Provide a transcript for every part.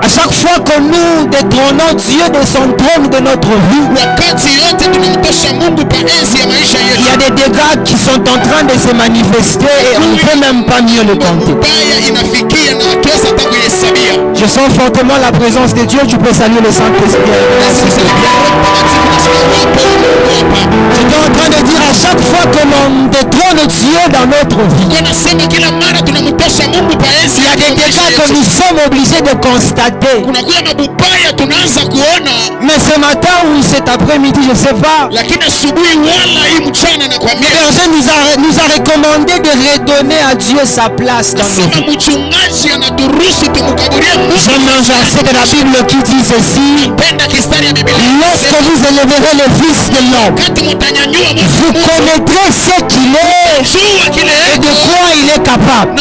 À chaque fois que nous détrônons Dieu de son trône de notre vie, il y a des dégâts qui sont en train de se manifester et on ne peut même pas mieux le compter. Je sens fortement la présence de Dieu. Tu peux saluer le Saint-Esprit. J'étais en train de dire à chaque fois que l'on détrône Dieu dans notre vie, il y a des dégâts que nous sommes obligés de constater. Mais ce matin ou cet après-midi, je ne sais pas, le berger nous a recommandé de redonner à Dieu sa place dans nos vies. J'aime un verset de la Bible qui dit ceci: lorsque vous élèverez le Fils de l'homme, vous connaîtrez ce qu'il est et de quoi il est capable.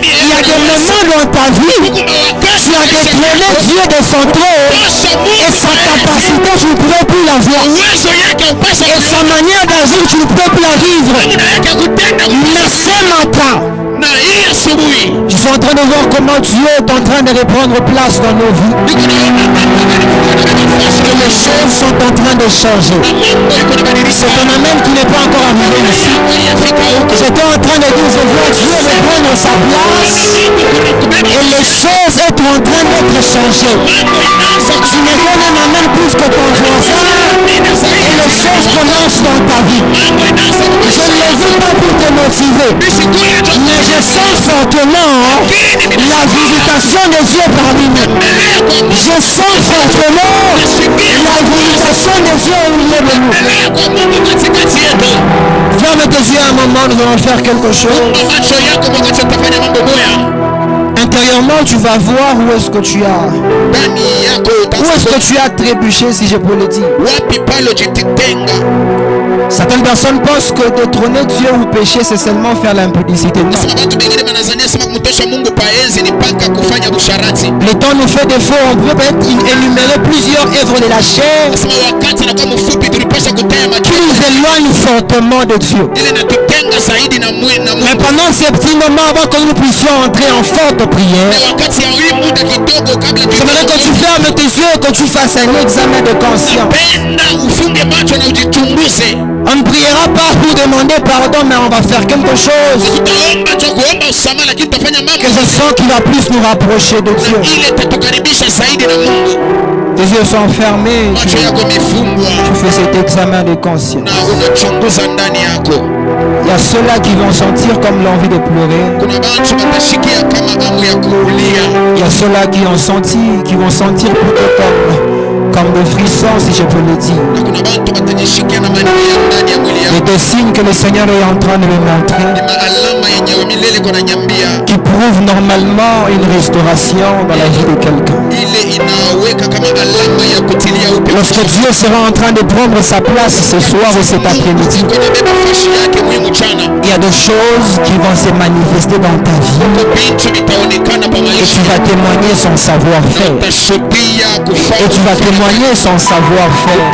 Il y a des moments dans ta vie, tu as détrôné Dieu de son trône et sa capacité, tu ne pouvais plus la voir. Et sa manière d'agir, tu ne peux plus la vivre. Mais ce matin, je suis en train de voir comment Dieu est en train de reprendre place dans nos vies. Et les choses sont en train de changer. C'est un amen qui n'est pas encore arrivé ici. J'étais en train de dire, je vois Dieu reprendre sa place et les choses sont en train d'être changées. Tu me donnes un amen plus que ton voisin et les choses commencent dans ta vie. Je ne le dis pas pour te motiver, mais je sens fortement la visitation de Dieu parmi nous. Je sens fortement la visitation de Dieu au milieu de nous. Ferme tes yeux un moment, nous allons faire quelque chose. Intérieurement, tu vas voir où est-ce que tu as. Où est-ce que tu as trébuché, si je peux le dire. Certaines personnes pensent que détrôner Dieu ou pécher, c'est seulement faire l'impudicité. Non. Le temps nous fait défaut. On peut peut-être énumérer plusieurs œuvres de la chair qui nous éloignent fortement de Dieu. Mais pendant ces petits moments, avant que nous puissions entrer en forte prière, j'aimerais que tu fermes tes yeux et que tu fasses un examen de conscience. On ne priera pas pour demander pardon, mais on va faire quelque chose que je sens qui va plus nous rapprocher de Dieu. Tes yeux sont fermés. Tu fais cet examen de conscience. Il y a ceux-là qui vont sentir comme l'envie de pleurer. Il y a ceux-là qui vont sentir plutôt comme des frissons, si je peux le dire. Et des signes que le Seigneur est en train de me montrer, qui prouvent normalement une restauration dans la vie de quelqu'un. Lorsque Dieu sera en train de prendre sa place ce soir ou cet après-midi, il y a des choses qui vont se manifester dans ta vie et tu vas témoigner son savoir-faire. Et tu vas témoigner son savoir-faire.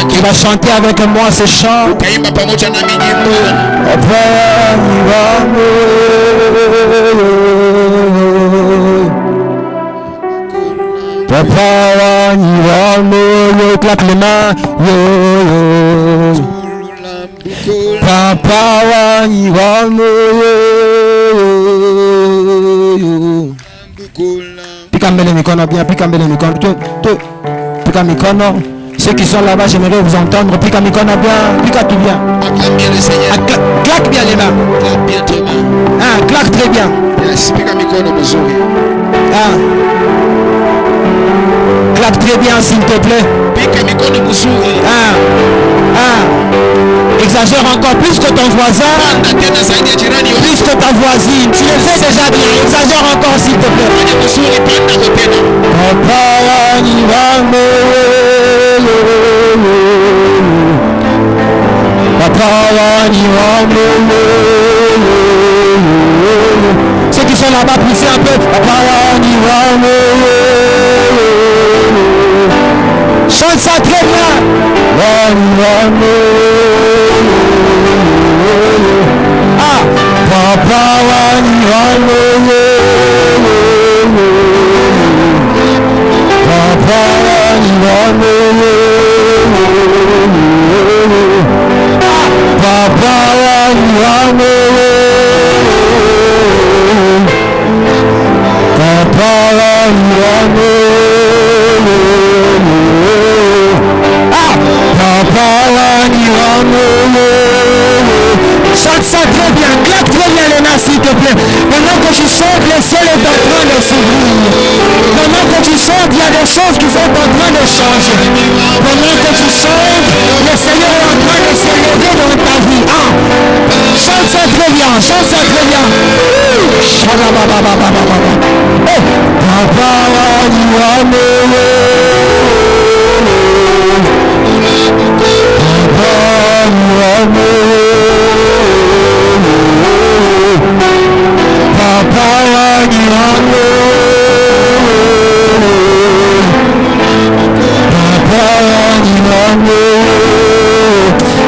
Tu vas chanter avec moi ce chant. Papa, claque les mains. Papa, Picambele mikono bien, picambele mikono. Pica mikono. Ceux qui sont là-bas, j'aimerais vous entendre. Pica mikono bien, pica tout bien. Claque bien les mains. Ah, claque très bien. Ah. Claque très bien s'il te plaît. Ah. Ah. Exagère encore plus que ton voisin, plus que ta voisine. Tu le fais déjà bien. Exagère encore s'il te plaît. Ceux qui sont là-bas, poussez un peu. Chante ça très bien. Ah, Papa, Chante ça très bien, claque très bien les mains s'il te plaît. Pendant que tu chantes, le ciel est en train de s'ouvrir. Pendant que tu chantes, il y a des choses qui sont en train de changer. Pendant que tu chantes, le Seigneur est en train de se lever dans ta vie. Ah, chante ça très bien, chante ça très bien.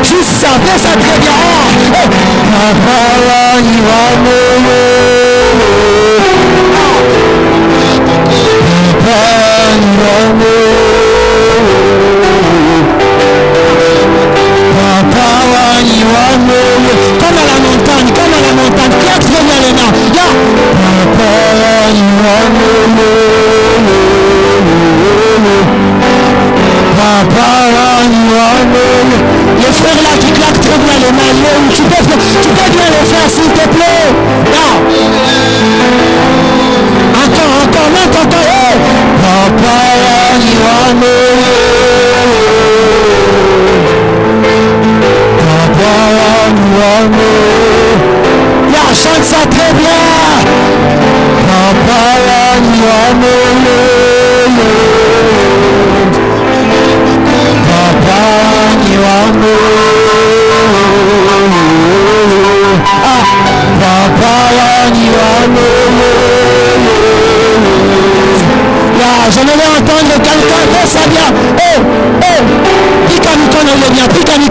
Juste ça, fais ça très bien. Comme à la montagne, claque très bien les mains. Les frères là qui claquent très bien les mains, tu peux bien les faire s'il te plaît. Là. Encore, n'entends. Là, chante ça très bien. J'aimerais entendre quelqu'un faire ça bien. Pica mikono le bien, pica bien.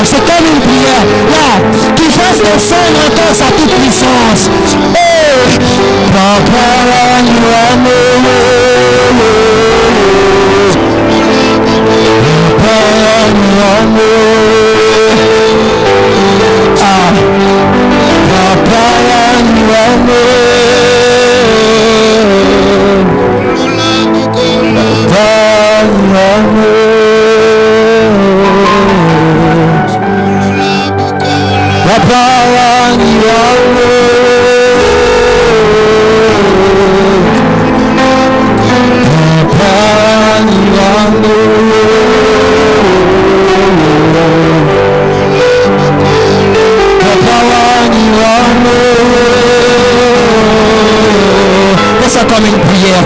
C'est comme une prière. Là, qui fasse descendre encore sa toute puissance.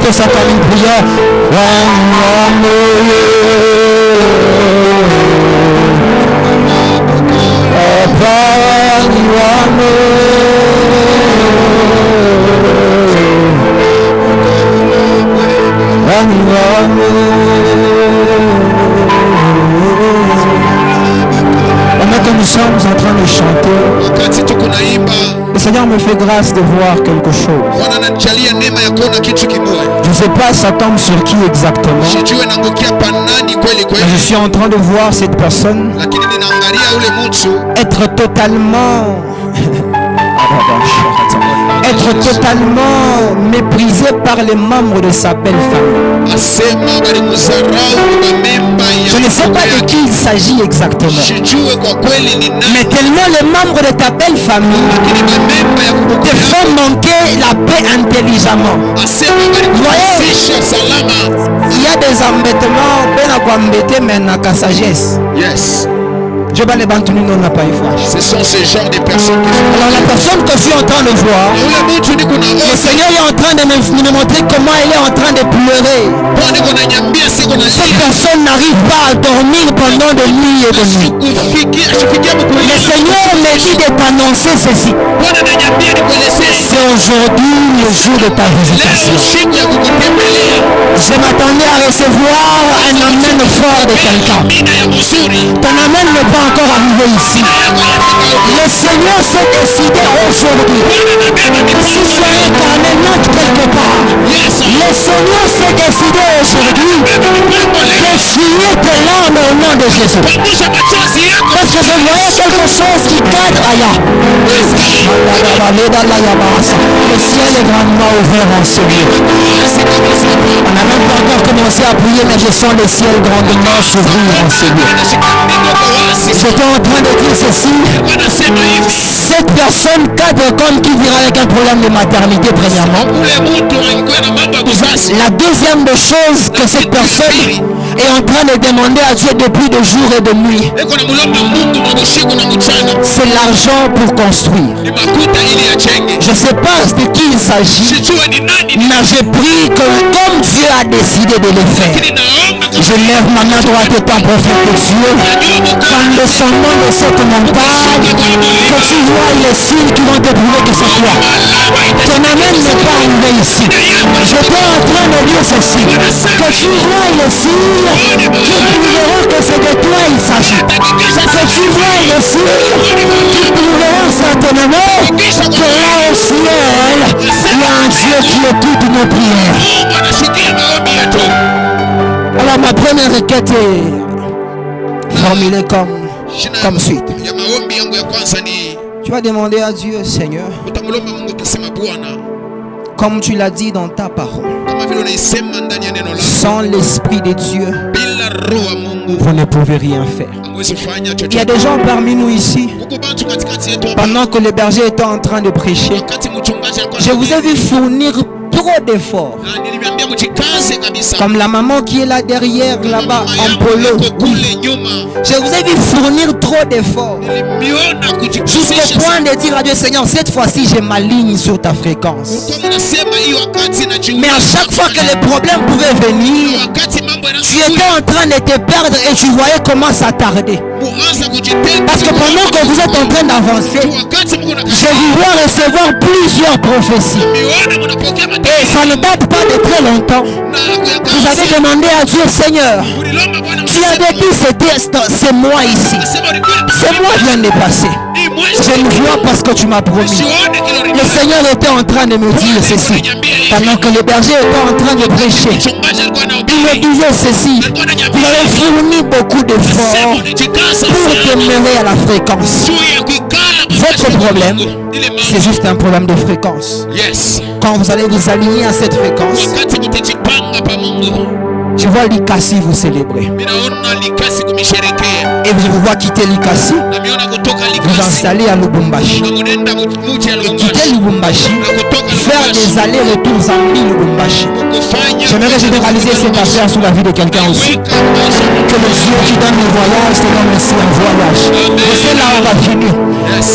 Fais ça comme une prière. Pendant que nous sommes en train de chanter, le Seigneur me fait grâce de voir quelque chose. Je ne sais pas ça tombe sur qui exactement. Mais je suis en train de voir cette personne être totalement méprisé par les membres de sa belle famille. Je ne sais pas de qui il s'agit exactement. Mais tellement les membres de ta belle famille te font manquer la paix intelligemment. Vous voyez, il y a des embêtements, mais la sagesse. Yes. Je vais les bantouner, non, n'a pas eu foi. Ce sont ces genres de personnes qui font. Alors la personne que je suis en train de voir, le Seigneur est en train de me montrer comment elle est en train de pleurer. Cette personne n'arrive pas à dormir pendant des nuits et des nuits. Le Seigneur me dit de t'annoncer ceci. C'est aujourd'hui le jour de ta visitation. Je m'attendais à recevoir un amen fort de quelqu'un. Ton amen n'est pas encore arrivé ici. Le Seigneur s'est décidé aujourd'hui. Si tu es incarné, note quelque part. Le Seigneur s'est décidé aujourd'hui d'essuyer tes larmes au nom de Jésus. Parce que je voyais quelque chose qui cadre ailleurs. Le ciel est grandement ouvert en ce lieu. On n'a même pas encore commencé à prier, mais je sens le ciel grandement s'ouvrir en ce lieu. J'étais en train de dire ceci. Cette personne cadre comme qui vivra avec un problème de maternité premièrement. La deuxième des choses que cette personne est en train de demander à Dieu depuis des jours et de nuits, c'est l'argent pour construire. Je ne sais pas de qui il s'agit, mais j'ai pris que comme Dieu a décidé de le faire, je lève ma main droite et ton prophète de Dieu, en descendant de cette montagne, que tu vois les signes qui vont te prouver que c'est toi. Ton amen n'est pas arrivé ici. J'étais en train de dire ceci, que tu vois les signes qui prouveront que c'est de toi il s'agit. Que tu vois les signes qui prouveront certainement que là au ciel, il y a un Dieu qui écoute nos prières. Alors ma première requête est formulée comme suite. Tu vas demander à Dieu, Seigneur, comme tu l'as dit dans ta parole, sans l'Esprit de Dieu, vous ne pouvez rien faire. Il y a des gens parmi nous ici, pendant que le berger était en train de prêcher, je vous ai vu fournir trop d'efforts. Comme la maman qui est là derrière, là-bas, en polo. Je vous ai vu fournir trop d'efforts. Jusqu'au point de dire à Dieu, Seigneur, cette fois-ci, je m'aligne sur ta fréquence. Mais à chaque fois que les problèmes pouvaient venir, tu étais en train de te perdre et tu voyais comment ça tardait. Parce que pendant que vous êtes en train d'avancer, je vous vois recevoir plusieurs prophéties. Et ça ne date pas de très longtemps. Vous avez demandé à Dieu, Seigneur, tu avais dit c'est moi ici. C'est moi vient de passer. Je le vois parce que tu m'as promis. Le Seigneur était en train de me dire ceci. Pendant que le berger était en train de prêcher, il me disait ceci. Vous avez fourni beaucoup d'efforts pour demeurer à la fréquence. Votre problème, c'est juste un problème de fréquence. Quand vous allez vous aligner à cette fréquence, je vois l'Ikasi vous célébrer. Et je vous vois quitter l'Ikasi, vous installer à Lubumbashi. Et quitter Lubumbashi, faire des allers-retours Zambie-Lubumbashi. J'aimerais généraliser cette affaire sous la vie de quelqu'un aussi. Que le Dieu qui donne le voyage, c'est comme aussi un voyage. Et c'est là où on va finir.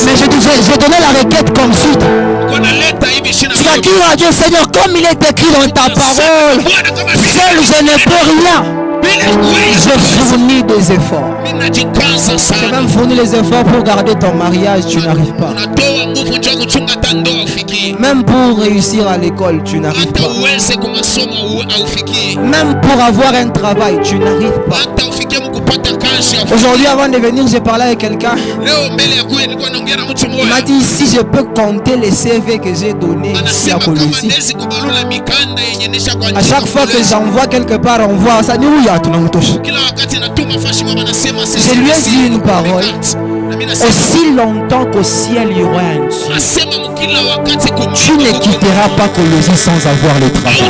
Mais j'ai donné la requête comme suite. Tu vas dire à Dieu, Seigneur, comme il est écrit dans ta parole, seul je ne peux rien. Je fournis des efforts. Tu même fourni les efforts pour garder ton mariage, tu n'arrives pas. Même pour réussir à l'école, tu n'arrives pas. Même pour avoir un travail, tu n'arrives pas. Aujourd'hui, avant de venir, j'ai parlé avec quelqu'un. Il m'a dit, si je peux compter les CV que j'ai donnés ici à Colosie, à chaque fois que j'envoie quelque part, on voit ça. Je lui ai dit une parole. Aussi longtemps qu'au ciel il y aura un Dieu, tu ne quitteras pas Colosie sans avoir le travail.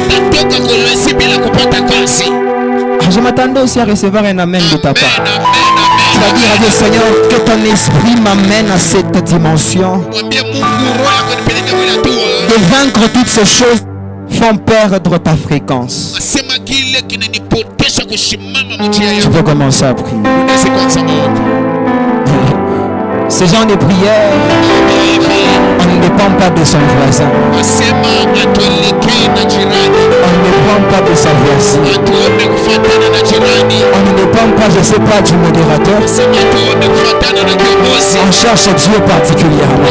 Je m'attendais aussi à recevoir un amen de ta part. C'est-à-dire à Dieu, Seigneur, que ton esprit m'amène à cette dimension de vaincre toutes ces choses font perdre ta fréquence. Tu peux commencer à prier. Ce genre de prière, on ne dépend pas de son voisin. On ne dépend pas de sa voisine. On ne dépend pas, je ne sais pas, du modérateur. On cherche Dieu particulièrement.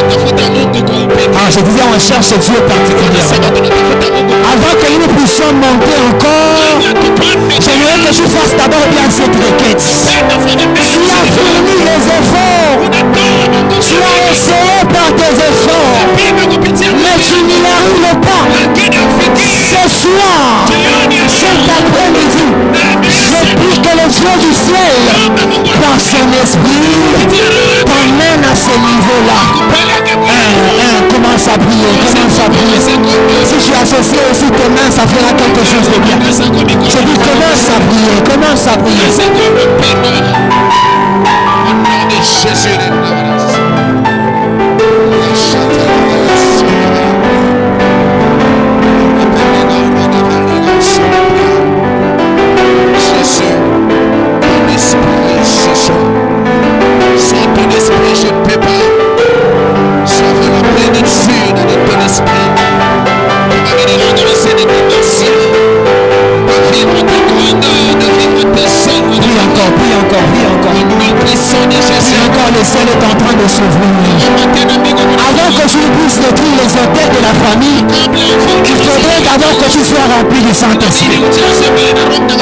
Ah, je disais, on cherche Dieu particulièrement. Avant que nous puissions monter encore, j'aimerais que tu fasses d'abord bien cette requête. Tu as fourni les efforts. Tu as essayé par tes efforts. Mais tu n'y arrives pas. Ce soir, cet après-midi, je prie que le Dieu du ciel, par son esprit, t'emmène à ce niveau-là. Commence à prier, commence à prier. Si tu associes aussi tes mains, ça fera quelque chose de bien. Je dis commence à prier, commence à prier. Au nom de Jésus de Nazareth. Le ciel est en train de s'ouvrir. Avant que tu puisses détruire les hôtels de la famille, il faudrait d'abord que tu sois rempli du Saint-Esprit.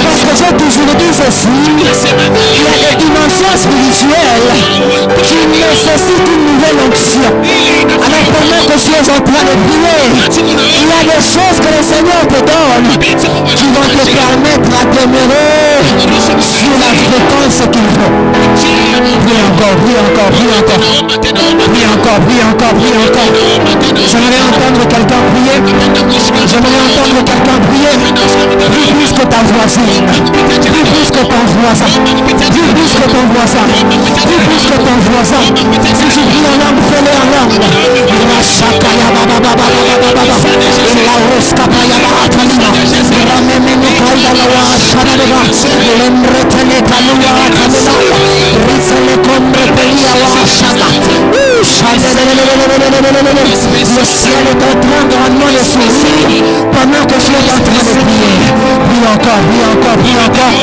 Parce que j'ai toujours dit ceci, il y a des dimensions spirituelles qui nécessitent une nouvelle onction. Alors pendant que tu es en train de prier, il y a des choses que le Seigneur te donne qui vont te permettre à demeurer sur la fréquence qu'il faut. Prie encore, prie encore, prie encore. Prie encore, prie encore, prie encore. J'aimerais entendre quelqu'un prier. J'aimerais entendre quelqu'un prier. Prie plus que ta voisine. Prie plus que ton voisin. Prie plus que ton voisin. Prie plus que ton voisin. Si tu pries en langue, fais-le en langue. Le ciel est en train de rendre le sourire pendant que tu es en train de prier. Prie encore, prie encore, prie encore.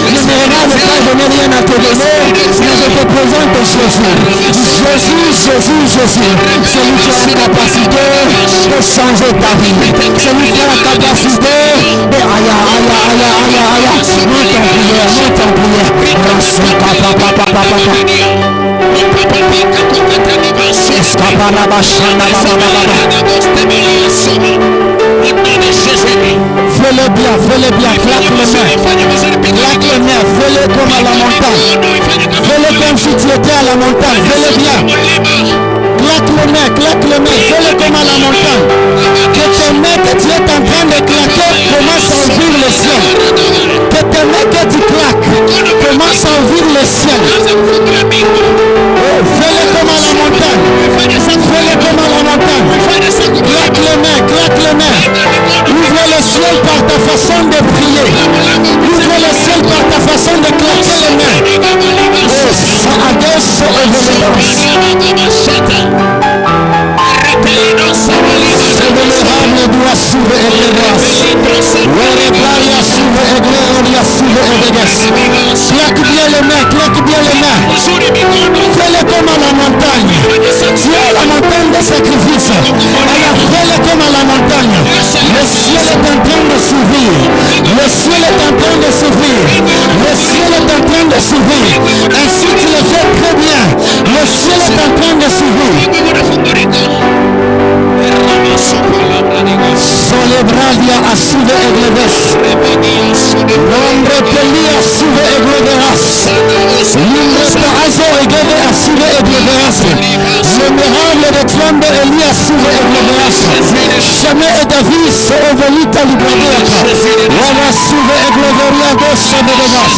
Je n'ai rien à te donner, mais je te présente Jésus. Jésus, celui qui a la capacité de changer ta vie, celui qui a la capacité de monte en prière. Fais-le bien, claque les mains, fais-le comme à la montagne, fais-le comme si tu étais à la montagne, fais-le bien, claque les mains, fais-le comme à la montagne, que tes mains que tu es en train de claquer commence à ouvrir le ciel, que tes mains que tu claques commence à ouvrir le ciel. Fais-le comme à la montagne, fais-le comme à la montagne, claque les mains, ouvre le ciel par ta façon de prier, ouvre le ciel par ta façon de claquer les mains. Adesso è venerable doit s'ouvrir et claque bien les mains, fais-le comme à la montagne. Tu es à la montagne de sacrifice, alors fais-le comme à la montagne. Le ciel est en train de s'ouvrir, le ciel est en train de s'ouvrir, le ciel est en train de s'ouvrir. Ainsi tu le fais très bien, le ciel est en train de s'ouvrir. Solebralia assuve e gleves, nombre pelia assuve e gleveras, nombre paazo e gleve assuve e gleveras, l'honorable de Trombe Elia assuve e gleveras, jamais et David se evolita libradeka, wala assuve e gleveria doce de devas.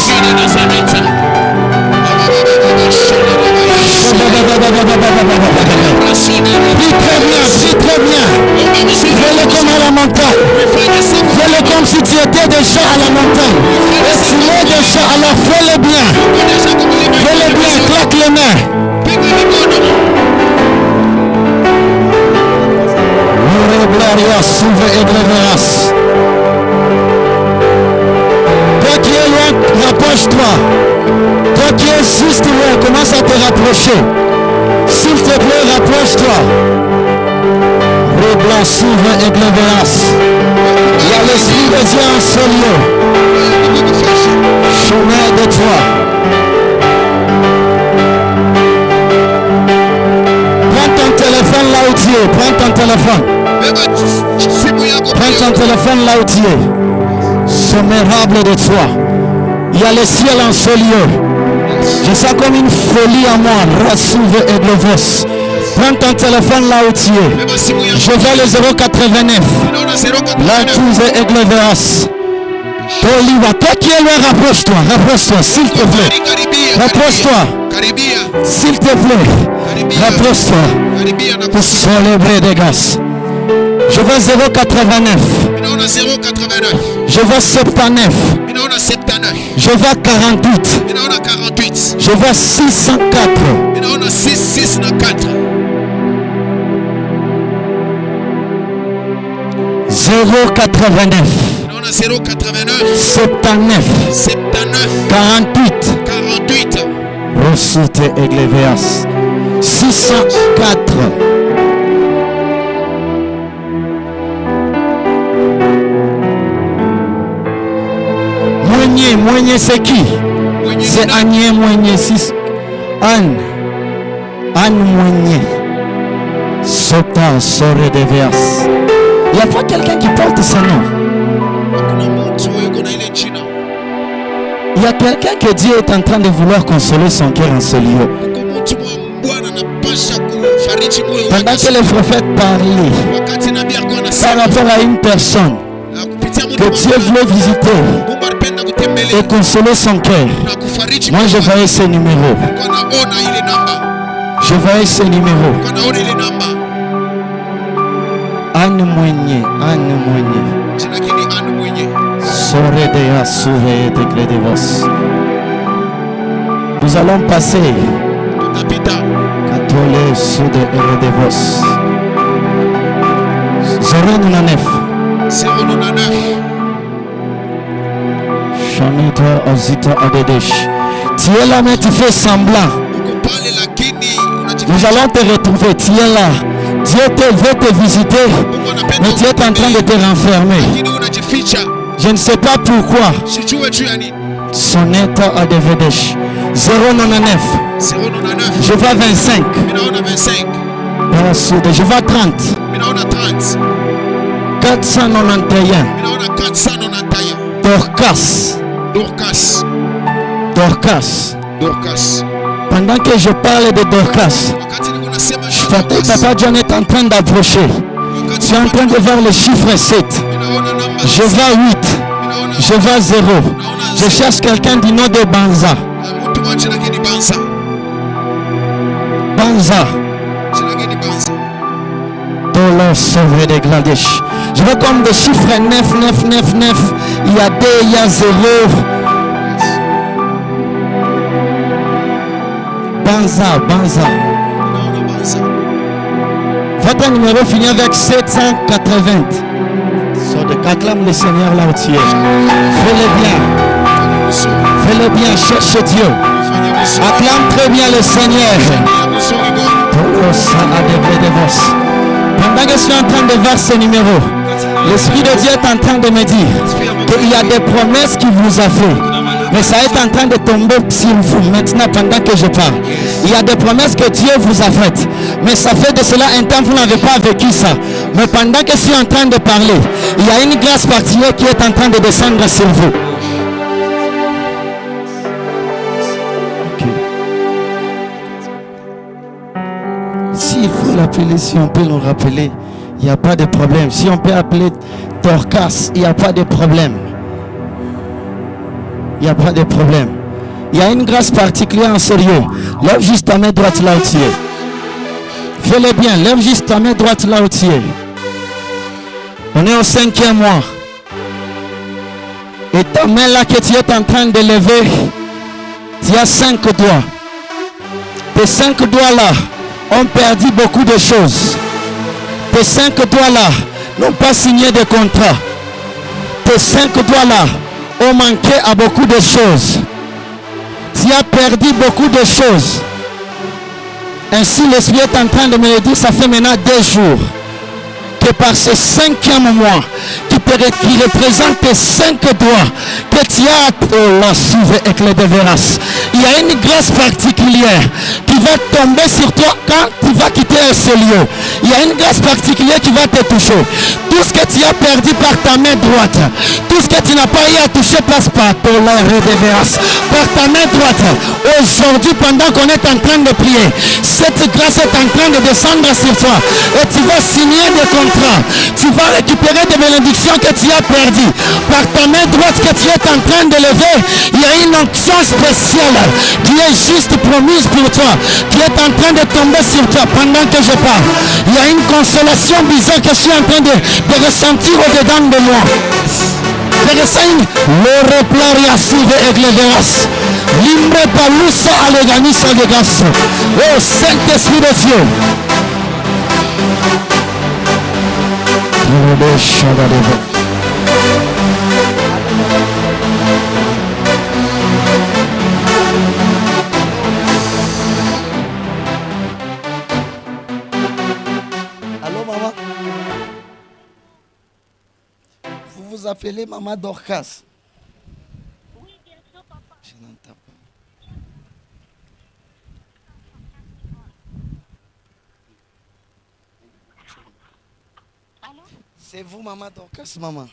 Prie très bien, t'entends. Et si tu es déjà, alors fais-le bien. Fais-le bien, claque les mains. Gloria, s'ouvre et révérence. Toi qui es loin, rapproche-toi. Toi qui es juste loin, commence à te rapprocher. S'il te plaît, rapproche-toi. Reblanc, s'ouvre et révérence. Il y a l'Esprit de Dieu en ce lieu. Chemin de toi. Prends ton téléphone là où tu es. Prends ton téléphone. Prends ton téléphone là où tu es. Sommérable de toi. Il y a le ciel en ce lieu. Je sens comme une folie en moi. Rassouve et globos. Prends ton téléphone là où tu es. Je vais le 089. Là tu es globos. Toi qui es loin, rapproche-toi. Rapproche-toi, s'il te plaît. Rapproche-toi. S'il te plaît. Rapproche-toi. Célébrer des gaz. Je vois 089. Je vois 79. Je vois 48. Je vois 604. 089. 79. 48. Ressoute Egleveas. 604. Moigné, c'est qui? C'est Agnès Moigné. Anne Moigné. Sota Sore de Veas. Il n'y a pas quelqu'un qui porte ce nom. Il y a quelqu'un que Dieu est en train de vouloir consoler son cœur en ce lieu. Pendant que le prophète parlait par rapport à une personne que Dieu voulait visiter et consoler son cœur, moi je voyais ce numéro. Je voyais ce numéro. Anne Moigné. Sore de Asure de Clédevos. Nous allons passer Catole Sud Eredevos. 099. Chanita Ozita Adedesh. Tu es là, mais tu fais semblant. Nous allons te retrouver. Tu es là. Dieu veut te visiter, mais tu es en train de te renfermer. Je ne sais pas pourquoi. Soneta Adevedesh. 099. Je vois 25. Je vois 30. 491. Dorcas. Pendant que je parle de Dorcas, Papa John est en train d'approcher. Je suis en train de voir le chiffre 7. Je vois 8. Je vois 0. Je cherche quelqu'un du nom de Banza. Tolo Sauvé de Gladesh. Je vois comme des chiffres 9. Il y a 2, il y a 0. Banza. Votre numéro finit avec 780. Acclame le Seigneur là où tu es. Fais-le bien, cherche Dieu. Acclame très bien le Seigneur. Pendant que je suis en train de voir ce numéro, l'Esprit de Dieu est en train de me dire qu'il y a des promesses qu'il vous a fait. Mais ça est en train de tomber sur vous maintenant pendant que je parle. Il y a des promesses que Dieu vous a faites. Mais ça fait de cela un temps que vous n'avez pas vécu ça. Mais pendant que je suis en train de parler, il y a une grâce particulière qui est en train de descendre sur vous. Okay. S'il faut l'appeler, si on peut le rappeler, il n'y a pas de problème. Si on peut appeler Dorcas, il n'y a pas de problème. Il n'y a pas de problème. Il y a une grâce particulière en sérieux. Lève juste ta main droite là où tu es. Fais-le bien. Lève juste ta main droite là où tu es. On est au 5e mois. Et ta main là que tu es en train de lever, tu as 5 doigts. Tes 5 doigts là ont perdu beaucoup de choses. Tes 5 doigts là n'ont pas signé de contrat. Tes 5 doigts là ont manqué à beaucoup de choses. Tu as perdu beaucoup de choses. Ainsi l'Esprit est en train de me le dire, ça fait maintenant 2 jours. Que par ce 5e mois, qui représente tes 5 doigts, que tu as la souve avec les déveras. Il y a une grâce particulière qui va tomber sur toi quand tu vas quitter ce lieu. Il y a une grâce particulière qui va te toucher. Tout ce que tu as perdu par ta main droite, tout ce que tu n'as pas eu à toucher passe par ton déveras. Par ta main droite, aujourd'hui, pendant qu'on est en train de prier, cette grâce est en train de descendre sur toi et tu vas signer des contrats. Tu vas récupérer des bénédictions que tu as perdues. Par ta main droite que tu es en train de lever, il y a une onction spéciale qui est juste promise pour toi, qui est en train de tomber sur toi pendant que je parle. Il y a une consolation bizarre que je suis en train de ressentir au-dedans de moi. Je ressens le replaria suive avec les veras. Limbre paluso aleganisa de gas. Oh Saint-Esprit de Dieu. Allô maman? Vous vous appelez maman Dorcas? Oui, bien sûr, papa. Je n'entends pas. Allô? C'est vous maman Dorcas, maman?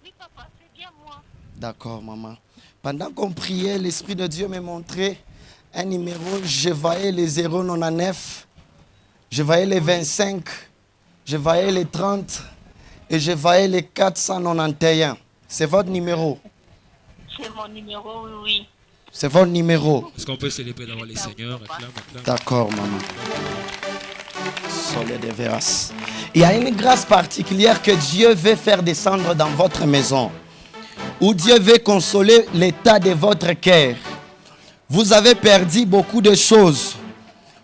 Oui, papa, c'est bien moi. D'accord, maman. Pendant qu'on priait, l'Esprit de Dieu me montrait un numéro. Je voyais les 099, je voyais les 25, je voyais les 30 et je voyais les 491. C'est votre numéro? C'est mon numéro, oui, oui. C'est votre numéro? Est-ce qu'on peut célébrer devant les seigneurs? Acclame. D'accord, maman. Soleil de Veras. Il y a une grâce particulière que Dieu veut faire descendre dans votre maison, où Dieu veut consoler l'état de votre cœur. Vous avez perdu beaucoup de choses.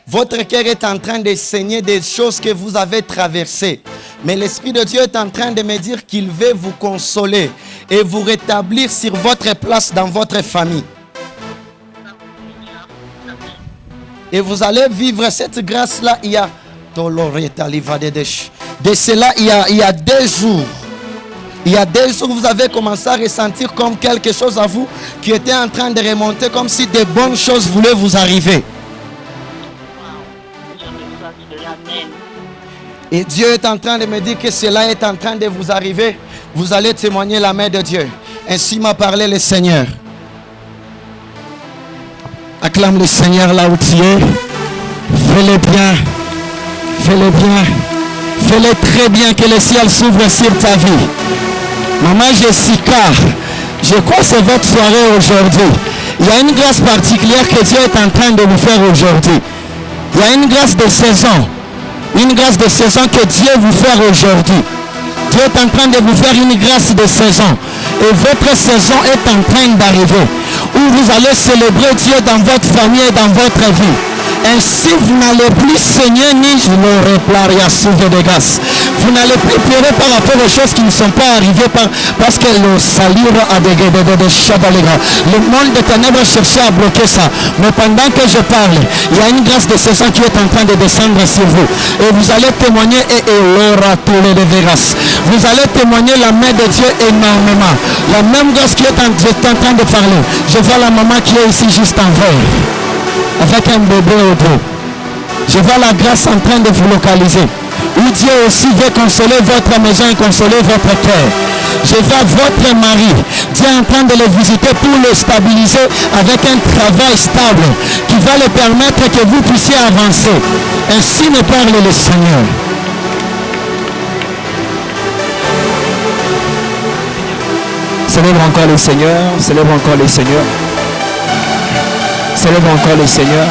Votre cœur est en train de saigner des choses que vous avez traversées. Mais l'Esprit de Dieu est en train de me dire qu'il veut vous consoler et vous rétablir sur votre place dans votre famille. Et vous allez vivre cette grâce-là. Il y a de cela, il y a 2 jours. Il y a 2 jours, vous avez commencé à ressentir comme quelque chose à vous qui était en train de remonter, comme si de bonnes choses voulaient vous arriver. Je reçois cela même. Et Dieu est en train de me dire que cela est en train de vous arriver. Vous allez témoigner la main de Dieu. Ainsi m'a parlé le Seigneur. Acclame le Seigneur là où tu es. Fais-le bien. Fais-le bien. Fais-le très bien, que le ciel s'ouvre sur ta vie. Maman Jessica, je crois que c'est votre soirée aujourd'hui. Il y a une grâce particulière que Dieu est en train de vous faire aujourd'hui. Il y a une grâce de saison. Une grâce de saison que Dieu vous fait aujourd'hui. Dieu est en train de vous faire une grâce de saison. Et votre saison est en train d'arriver. Où vous allez célébrer Dieu dans votre famille et dans votre vie. Ainsi, vous n'allez plus saigner ni le replaria souve de gaz. Vous n'allez plus pleurer par rapport aux choses qui ne sont pas arrivées parce que le salir a de chabalega. Le monde des ténèbres cherchait à bloquer ça. Mais pendant que je parle, il y a une grâce de saison qui est en train de descendre sur vous. Et vous allez témoigner vous allez témoigner la main de Dieu énormément. La même grâce qui est en train de parler. Je vois la maman qui est ici juste en vert, avec un bébé au dos. Je vois la grâce en train de vous localiser. Où Dieu aussi veut consoler votre maison et consoler votre cœur. Je vois votre mari. Dieu est en train de le visiter pour le stabiliser avec un travail stable qui va le permettre que vous puissiez avancer. Ainsi me parle le Seigneur. Célèbre encore le Seigneur. Célèbre encore le Seigneur. Célèbre encore le Seigneur.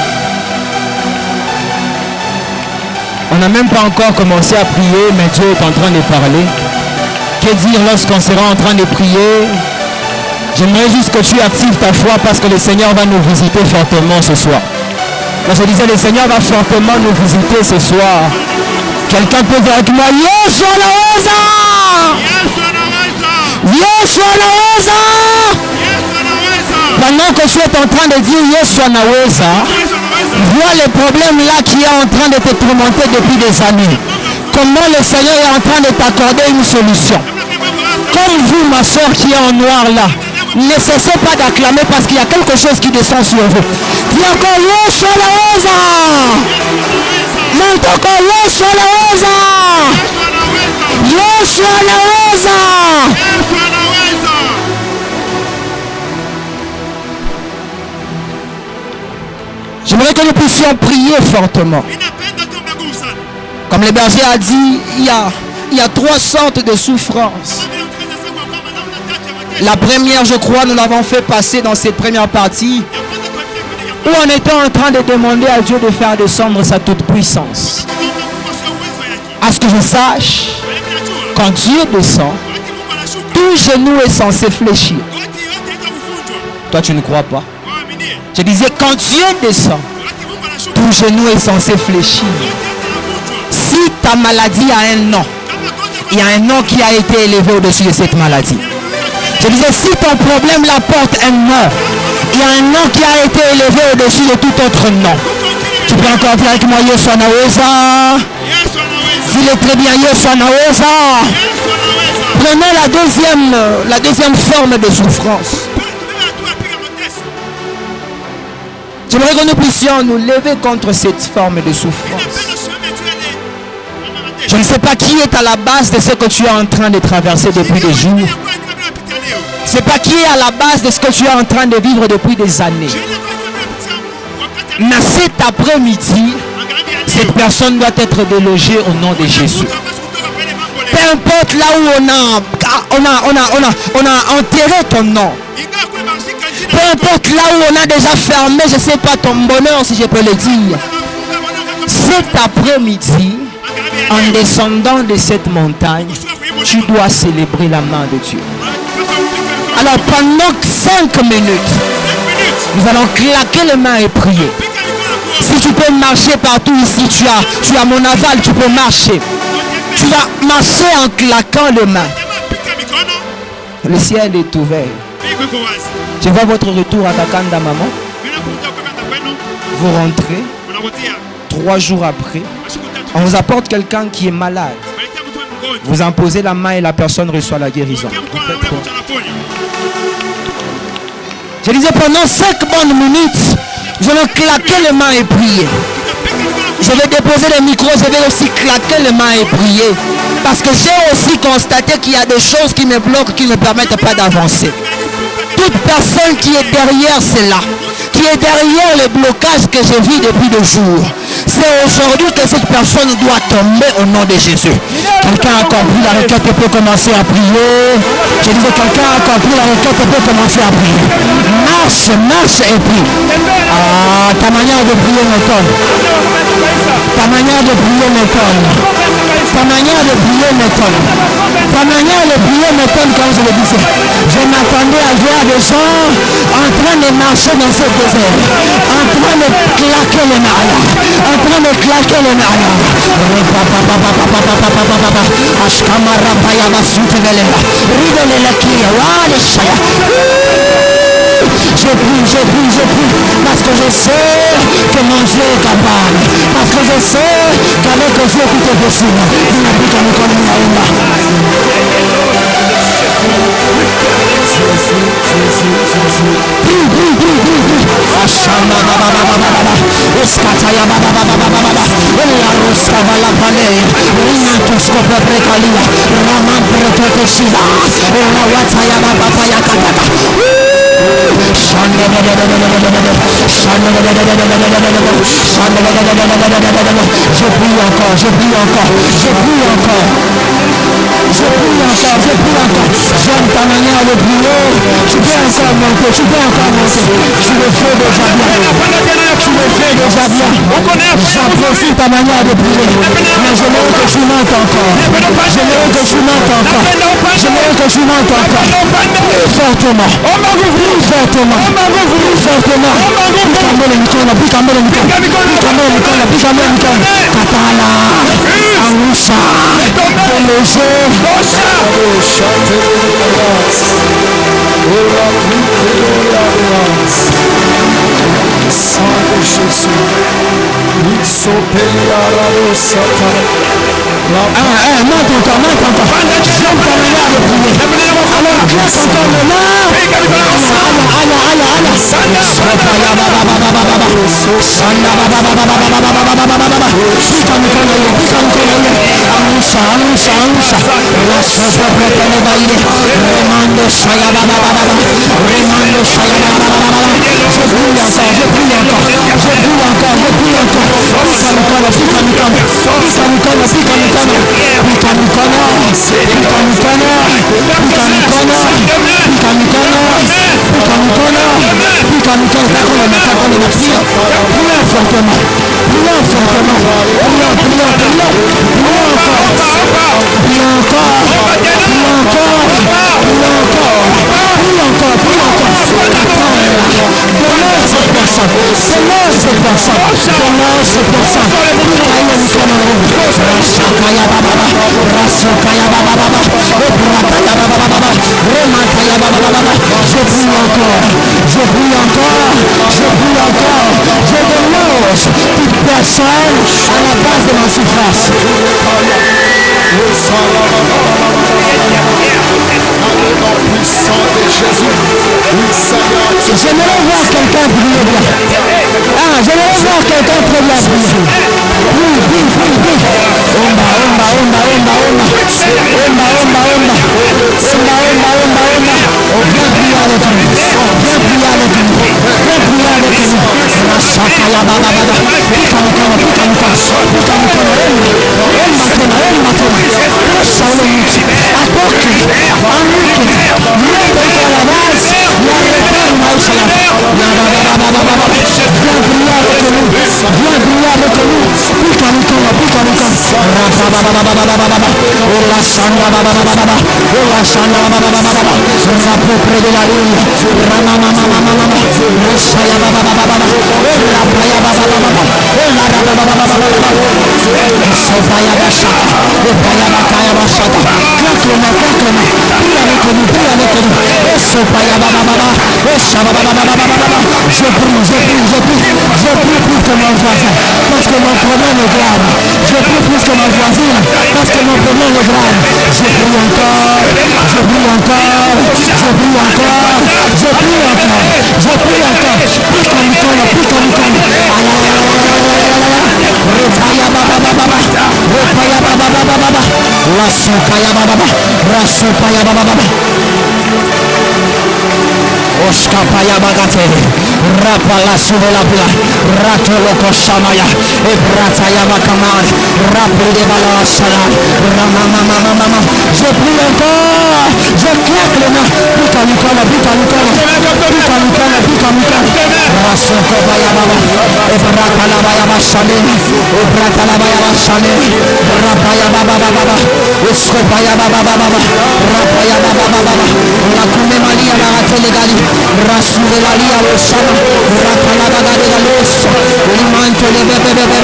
On n'a même pas encore commencé à prier, mais Dieu est en train de parler. Que dire lorsqu'on sera en train de prier J'aimerais juste que tu actives ta foi parce que le Seigneur va nous visiter fortement ce soir. Quand je disais, le Seigneur va fortement nous visiter ce soir. Quelqu'un peut dire avec moi, Yesu anaweza! Yesu anaweza! Pendant que tu es en train de dire Yesu anaweza, vois le problème là qui est en train de te tourmenter depuis des années. Comment le Seigneur est en train de t'accorder une solution. Comme vous, ma soeur qui est en noir là, ne cessez pas d'acclamer parce qu'il y a quelque chose qui descend sur vous. Dis encore Yesu anaweza! Monte encore Yesu anaweza! Yesu anaweza! J'aimerais que nous puissions prier fortement. Comme le berger a dit, il y a 3 sortes de souffrances. La première, je crois, nous l'avons fait passer dans cette première partie, où on était en train de demander à Dieu de faire descendre sa toute puissance. À ce que je sache, quand Dieu descend, tout genou est censé fléchir. Toi, tu ne crois pas? Je disais, quand Dieu descend, tout genou est censé fléchir. Si ta maladie a un nom, il y a un nom qui a été élevé au-dessus de cette maladie. Je disais, si ton problème la porte un nom, il y a un nom qui a été élevé au-dessus de tout autre nom. Tu peux encore dire avec moi, Yesu anaweza. Dis-le très bien, Yesu anaweza. Prenons la deuxième forme de souffrance. J'aimerais que nous puissions nous lever contre cette forme de souffrance. Je ne sais pas qui est à la base de ce que tu es en train de traverser depuis des jours. Je ne sais pas qui est à la base de ce que tu es en train de vivre depuis des années. Mais cet après-midi, cette personne doit être délogée au nom de Jésus. Peu importe là où on a enterré ton nom. Peu importe là où on a déjà fermé, je ne sais pas, ton bonheur, si je peux le dire. Cet après-midi, en descendant de cette montagne, tu dois célébrer la main de Dieu. Alors pendant 5 minutes, nous allons claquer les mains et prier. Si tu peux marcher partout ici, tu as mon aval, tu peux marcher. Tu vas marcher en claquant les mains. Le ciel est ouvert. Je vois votre retour à Kakanda, maman. Vous rentrez. 3 jours après, on vous apporte quelqu'un qui est malade. Vous imposez la main et la personne reçoit la guérison. Je disais pendant 5 bonnes minutes, nous allons claquer les mains et prier. Je vais déposer le micro, je vais aussi claquer les mains et prier. Parce que j'ai aussi constaté qu'il y a des choses qui me bloquent, qui ne me permettent pas d'avancer. Toute personne qui est derrière cela, qui est derrière le blocage que je vis depuis 2 jours, c'est aujourd'hui que cette personne doit tomber au nom de Jésus. Quelqu'un a compris la requête et peut commencer à prier. Je disais, quelqu'un a compris la requête et peut commencer à prier. Marche, marche et prie. Ah, ta manière de prier m'étonne. Ta manière de prier m'étonne. Ta manière de prier m'étonne. Ta manière de prier m'étonne comme je le disais. Je m'attendais à voir des gens en train de marcher dans ce désert, en train de claquer les mains, en train de claquer les mains. Je prie, parce que je sais que mon Dieu est capable, parce que je sais qu'avec Dieu tout est possible. Il n'a plus qu'à nous Je prie encore. J'aime ta manière de prier. Tu peux encore monter. Tu le fais déjà bien. J'apprécie ta manière de prier. Mais je veux que tu montes encore. Plus fort. fortement. Prie fortement. Prie fortement. Bikambele mikono, bikambele mikono. Bikambele mikono, bikambele mikono. Katala. Angusha. Deloge. Monte encore. J'aime t'amener à le prier. Alors, classe encore le main. À la base de ma souffrance. J'aimerais voir quelqu'un prier bien. J'aimerais voir quelqu'un prier bien. Je prie plus que mon voisin, parce que mon problème est grave. Je prie plus que ma voisine, parce que mon problème est grave. Je prie encore, je prie encore, je prie encore, je prie encore, je prie encore. Plus qu'un icône, plus qu'un icône. Repaya baba baba, repaya baba baba baba, rasukaya baba baba, rasukaya baba baba. Oskapaya bagate, rapala subelapla, ratoloko shamaya, ebrataya bakamar, rapli de balasala, ramamamamamama. Je prie encore, je claque les mains, bikanikana, rasoko baya baba, ebratala baya bashane, rapaya baba baba, oskopaya baba baba, rapaya baba baba, la kume malia la atelegali. Rasule la lia lo shama, rakala bagade la los, limanto le bebe bebe,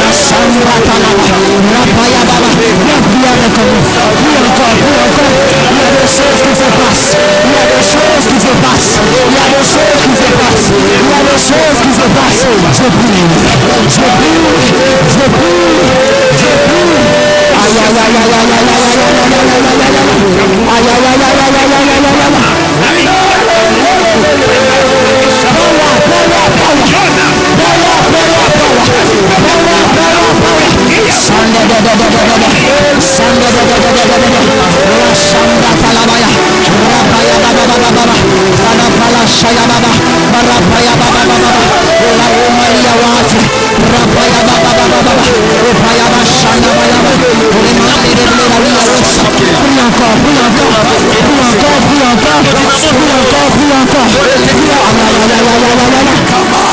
rasandra talaba, rapaya baba, viens avec nous, viens encore, il y a des choses qui se passent, il y a des choses qui se passent, il y a des choses qui se passent, il y a des choses qui se passent. Je prie, aïe aïe aïe aïe aïe aïe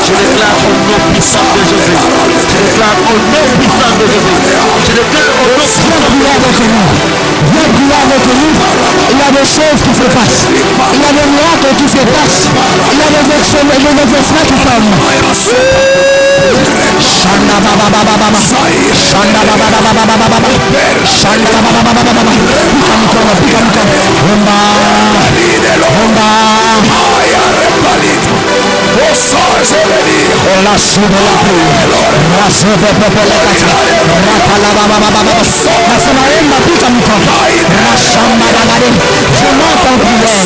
Je déclare au nom puissant de Jésus. Je déclare au nom puissant de Jésus. Je déclare au nom puissant de Jésus. Viens prier avec nous. Il y a des choses qui se passent. Il y a des miracles qui se passent. Il y a des exaucements qui tombent. Shanda baba baba baba. Shanda baba baba baba baba. Shanda baba baba baba baba. Pica. Rumba. La suite de la pluie. La suite de la pluie. Rapala baba baba baba. La semaine pica muka. Rashamba bagade. Je monte en prière.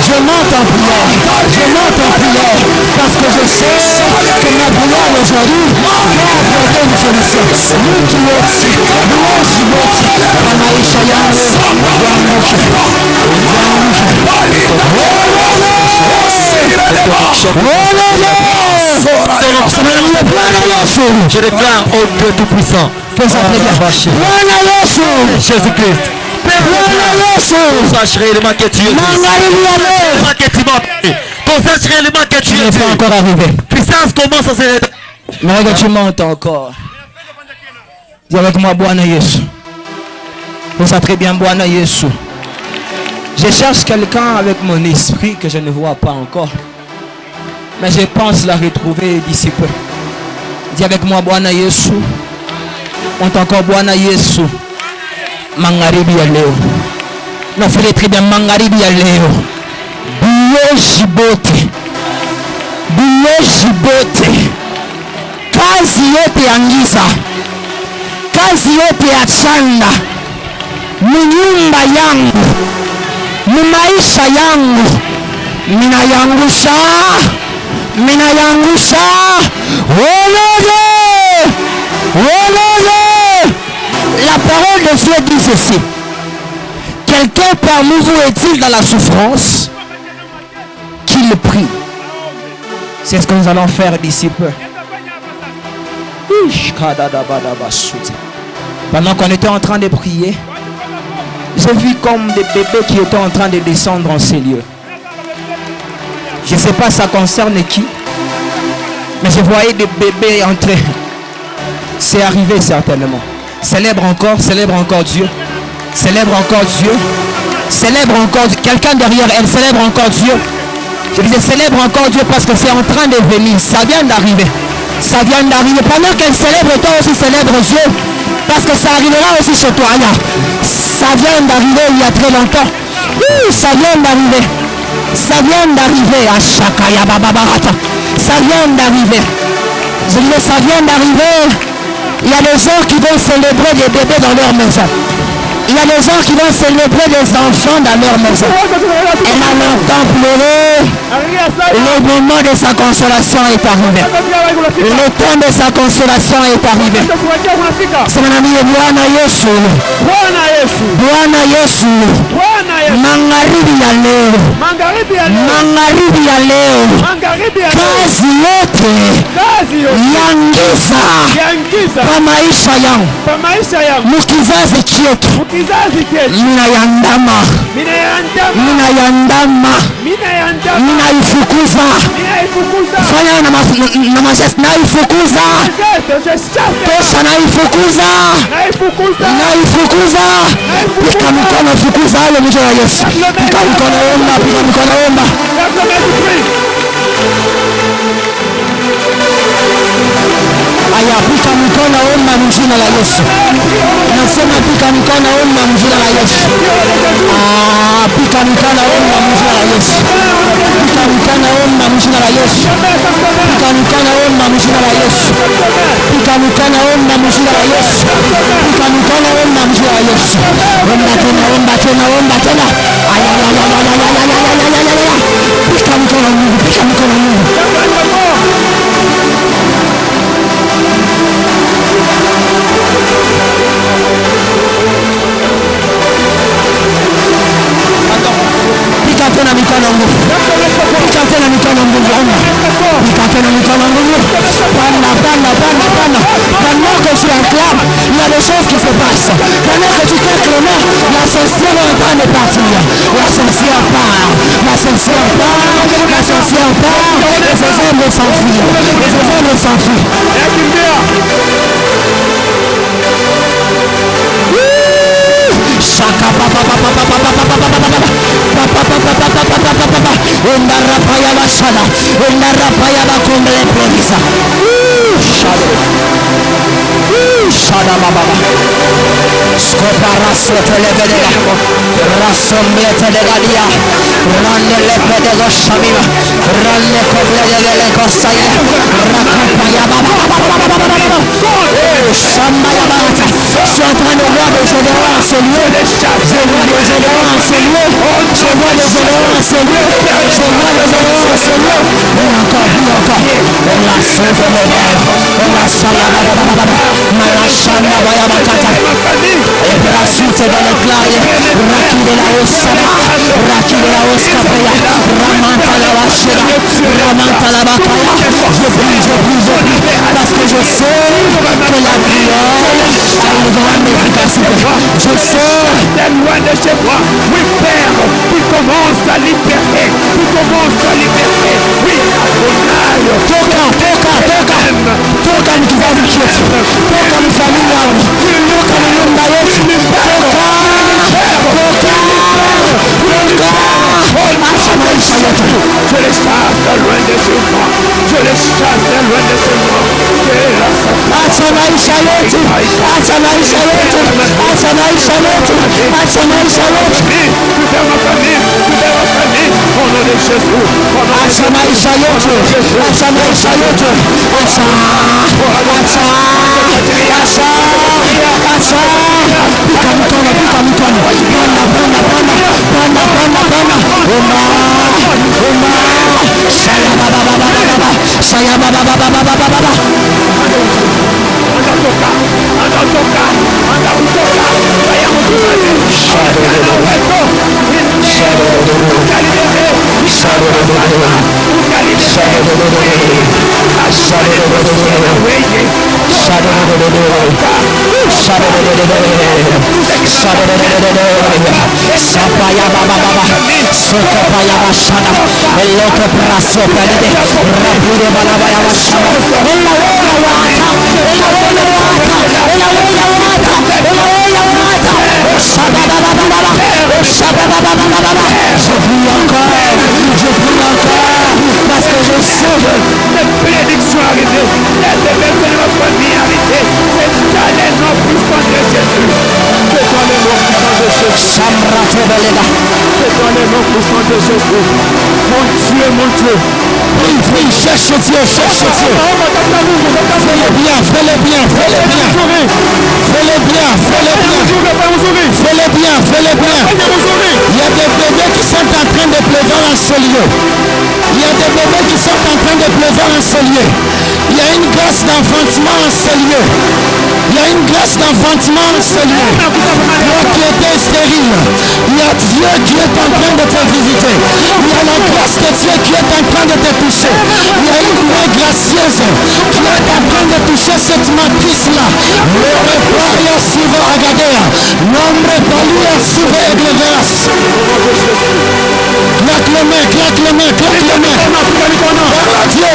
Je monte en prière. Je monte en prière. Parce que je sais que ma prière aujourd'hui va apporter une solution. Nous qui aussi. Nous aussi aussi. Ramaïcha yangu. Je déclare au Dieu Tout-Puissant. Jésus-Christ. Sache réellement que tu es Dieu. Sache réellement que tu es Dieu. Encore arrivé. Puissance commence à se réveiller. Mais que tu montes encore. Dis avec moi, Bwana Yesu. Vous savez très bien, Bwana Yesu. Je cherche quelqu'un avec mon esprit que je ne vois pas encore. Mais je pense la retrouver d'ici peu. Dis avec moi, Bwana Yesu. Monte encore, Bwana Yesu. Mangaribi ya leo. Non, fais très bien, Mangaribi ya leo. Biyo jibote. Kazi yote ya giza. Kazi yote ya chanda. Mnyumba yangu. Maisha yangu. Minayangusha. Olole. La parole de Dieu dit ceci. Quelqu'un parmi vous est-il dans la souffrance? Qu'il prie. C'est ce que nous allons faire d'ici peu. Pendant qu'on était en train de prier, j'ai vu comme des bébés qui étaient en train de descendre en ces lieux. Je ne sais pas ça concerne qui, mais je voyais des bébés entrer. C'est arrivé certainement. Célèbre encore Dieu. Célèbre encore Dieu. Célèbre encore Dieu. Quelqu'un derrière elle célèbre encore Dieu. Je disais célèbre encore Dieu parce que c'est en train de venir. Ça vient d'arriver. Ça vient d'arriver. Pendant qu'elle célèbre, toi aussi célèbre Dieu. Parce que ça arrivera aussi chez toi. Ça vient d'arriver il y a très longtemps. Ça vient d'arriver. Ça vient d'arriver à Shakaya Bababarata. Ça vient d'arriver. Je disais ça vient d'arriver. Il y a des gens qui vont célébrer des bébés dans leur maison. Il y a des gens qui vont célébrer des enfants dans leur maison. Elle a longtemps pleuré. Le moment de sa consolation est arrivé. Le temps de sa consolation est arrivé. C'est mon ami Bwana Yesu. Bwana Yesu. Magharibi ya leo. Magharibi ya leo. Kazi yote yangiza kwa maisha yangu. Mukizazi chetu. Minayandama. Minaifukuza. Fanya na majest naifukuza. Tosha naifukuza. Pika mikono fukuza hayo mwisho wa Yesu. Pika mikono omba. Aya, pika mikono omba mjina la Yesu. Nasema pika mikono omba mjina la Yesu. Pika mikono omba mjina la Yesu. Pika mikono omba mjina la Yesu. Pika mikono omba mjina la Yesu. Pika mikono omba mjina la Yesu. Pika mikono omba mjina la Yesu. Omba tena. Aya. Pika mikono Mungu. Pika tena mikono nguvu. Pika tena mikono nguvu. Pika tena mikono nguvu. Panda. Pendant que tu acclames, il y a des choses qui se passent. Pendant que tu t'acclames, la sorcière est en train de partir. La sorcière part. Les hommes s'enfuient. Shaka papa. Shada, la rapaya va come le provisa. Shada baba. Scopara sotto le vedeva. Rassombrete le galia. Ranne le pedego shamima. Ranne coble le costaie. Rakapaya baba. Shambaya bata. Je suis en train de voir des éléments en ce lieu. Je vois des éléments en ce lieu. Je vois des éléments en ce lieu. Je vois des éléments en ce lieu. Et encore. On la sauve le verre. On la salade. Malachanda bayabakata. Et brasute dans le claye. Raki de la Osama. Raki de la Oscapaya. Ramanta la Vachera. Ramanta la Bakaya. Je prie. Parce que je sais que la prière a une grande efficacité. Je sais. Loin de chez toi, oui Père, tu commences à libérer, oui, Adonai, toka mkizazi chetu, toka mfamilia wangu, toka nyumba yetu, toka acha maisha yetu. je les chasse loin de chez moi, acha maisha yetu, acha maisha yetu. toute ma famille, au nom de Jésus, acha maisha yetu, pika mikono, Saya baba. Sapaya baba sokopaya bashana eloke praso pelede rapide balabaya bashana ela wata je prie encore parce que je sais les prédictions arrivées, les événements de notre famille arrivés, c'est dans les noms puissants de Jésus. C'est dans les noms puissants de Jésus. Sambrate belega. C'est dans les noms puissants de Jésus. Mon Dieu. Prie, cherche Dieu. Fais-le bien. Fais-le bien. Il y a des bébés qui sont en train de pleuvoir en ce lieu. Il y a une grâce d'enfantement en ce lieu. Toi qui étais stérile, il y a Dieu qui est en train de te visiter. Il y a la grâce de Dieu qui est en train de te toucher. Il y a une main gracieuse qui est en train de toucher cette matrice-là. Gloria suive Agadea. Nombre Palia suive Egleveras. Claque les mains. Parle à Dieu.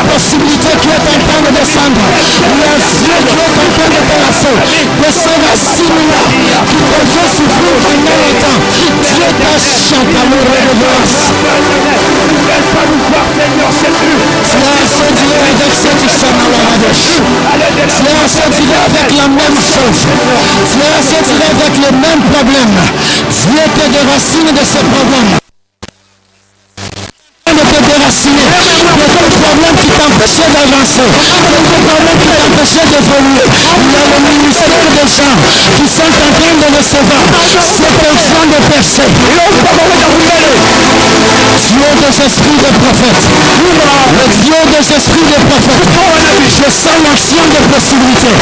Possibilité qui est en train de descendre. Il y a Dieu qui est en train de terrasser de ces racines-là qui peuvent souffrir pendant longtemps. Dieu t'achète amoureux de grâce. Tu as senti avec cette femme à la radèche. Tu as senti avec la même chose. Tu as senti avec le même problème. Dieu te déracine de ce problème. De te déraciner de ton problème qui t'empêche t'empêchait d'avancer, quelques problèmes qui t'empêchaient d'évoluer. Il y a le ministère des gens qui sont en train de recevoir cette onction de percer. Dieu des esprits de prophètes, le Dieu des esprits de prophètes, je sens l'onction de possibilités.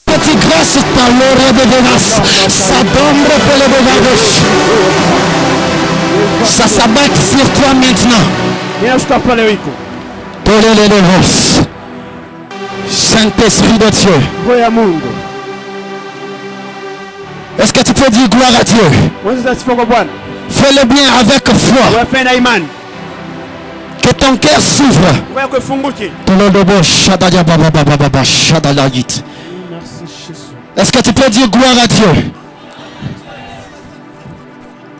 Petite grâce par l'heure de grâce, ça d'ombre pour le devant. Ça s'abat sur toi maintenant. Saint-Esprit de Dieu. Est-ce que tu peux dire gloire à Dieu? Fais-le bien avec foi. Que ton cœur s'ouvre. Est-ce que tu peux dire gloire à Dieu?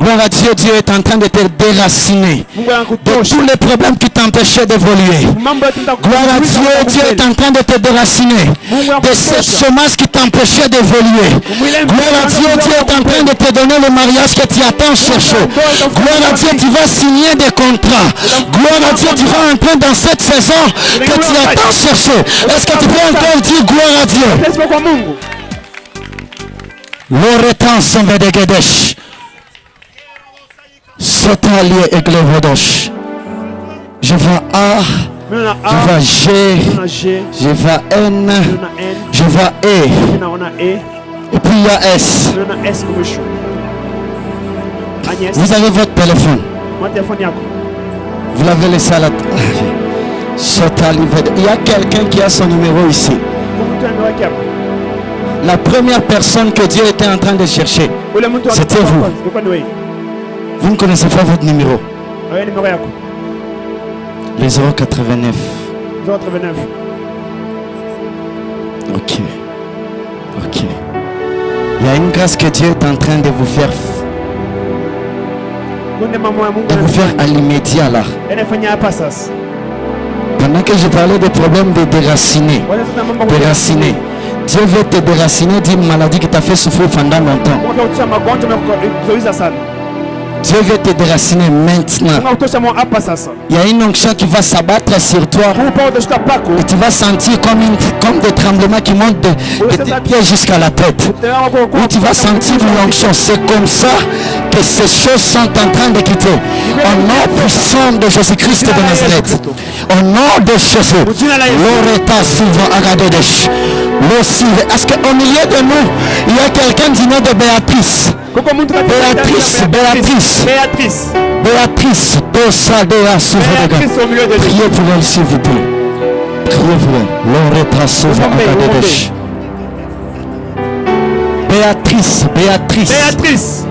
Gloire à Dieu, Dieu est en train de te déraciner de tous les problèmes qui t'empêchaient d'évoluer. Gloire à Dieu, Dieu est en train de te déraciner de cette semence qui t'empêchait d'évoluer. Gloire à Dieu, Dieu est en train de te donner le mariage que tu attends chercher. Gloire à Dieu, tu vas signer des contrats. Gloire à Dieu, tu vas entrer dans cette saison que tu attends chercher. Est-ce que tu peux encore dire gloire à Dieu? L'oretan sombe de Gedesh. Sotalier et Glevodosh. Je vois A, je vois G, je vois N, je vois E. Et puis il y a S. Vous avez votre téléphone. Vous l'avez laissé à la... Il y a quelqu'un qui a son numéro ici. La première personne que Dieu était en train de chercher, c'était vous. Vous ne connaissez pas votre numéro. Les 089. Ok. Ok. Il y a une grâce que Dieu est en train de vous faire à l'immédiat là. Pendant que je parlais des problèmes de déraciner. Dieu veut te déraciner d'une maladie qui t'a fait souffrir pendant longtemps. Dieu veut te déraciner maintenant. Il y a une onction qui va s'abattre sur toi. Et tu vas sentir comme des tremblements qui montent de tes pieds jusqu'à la tête. Où tu vas sentir l'onction. C'est comme ça que ces choses sont en train de quitter. Au nom puissant de Jésus-Christ de Nazareth. Au nom de Jésus. L'oreta souvent Agadesh. Est-ce qu'au milieu de nous, il y a quelqu'un du nom de Béatrice? Béatrice, Dosadea Souverain. Priez pour elle, s'il vous plaît. Priez pour elle. L'oreta souvent Agadesh. Béatrice.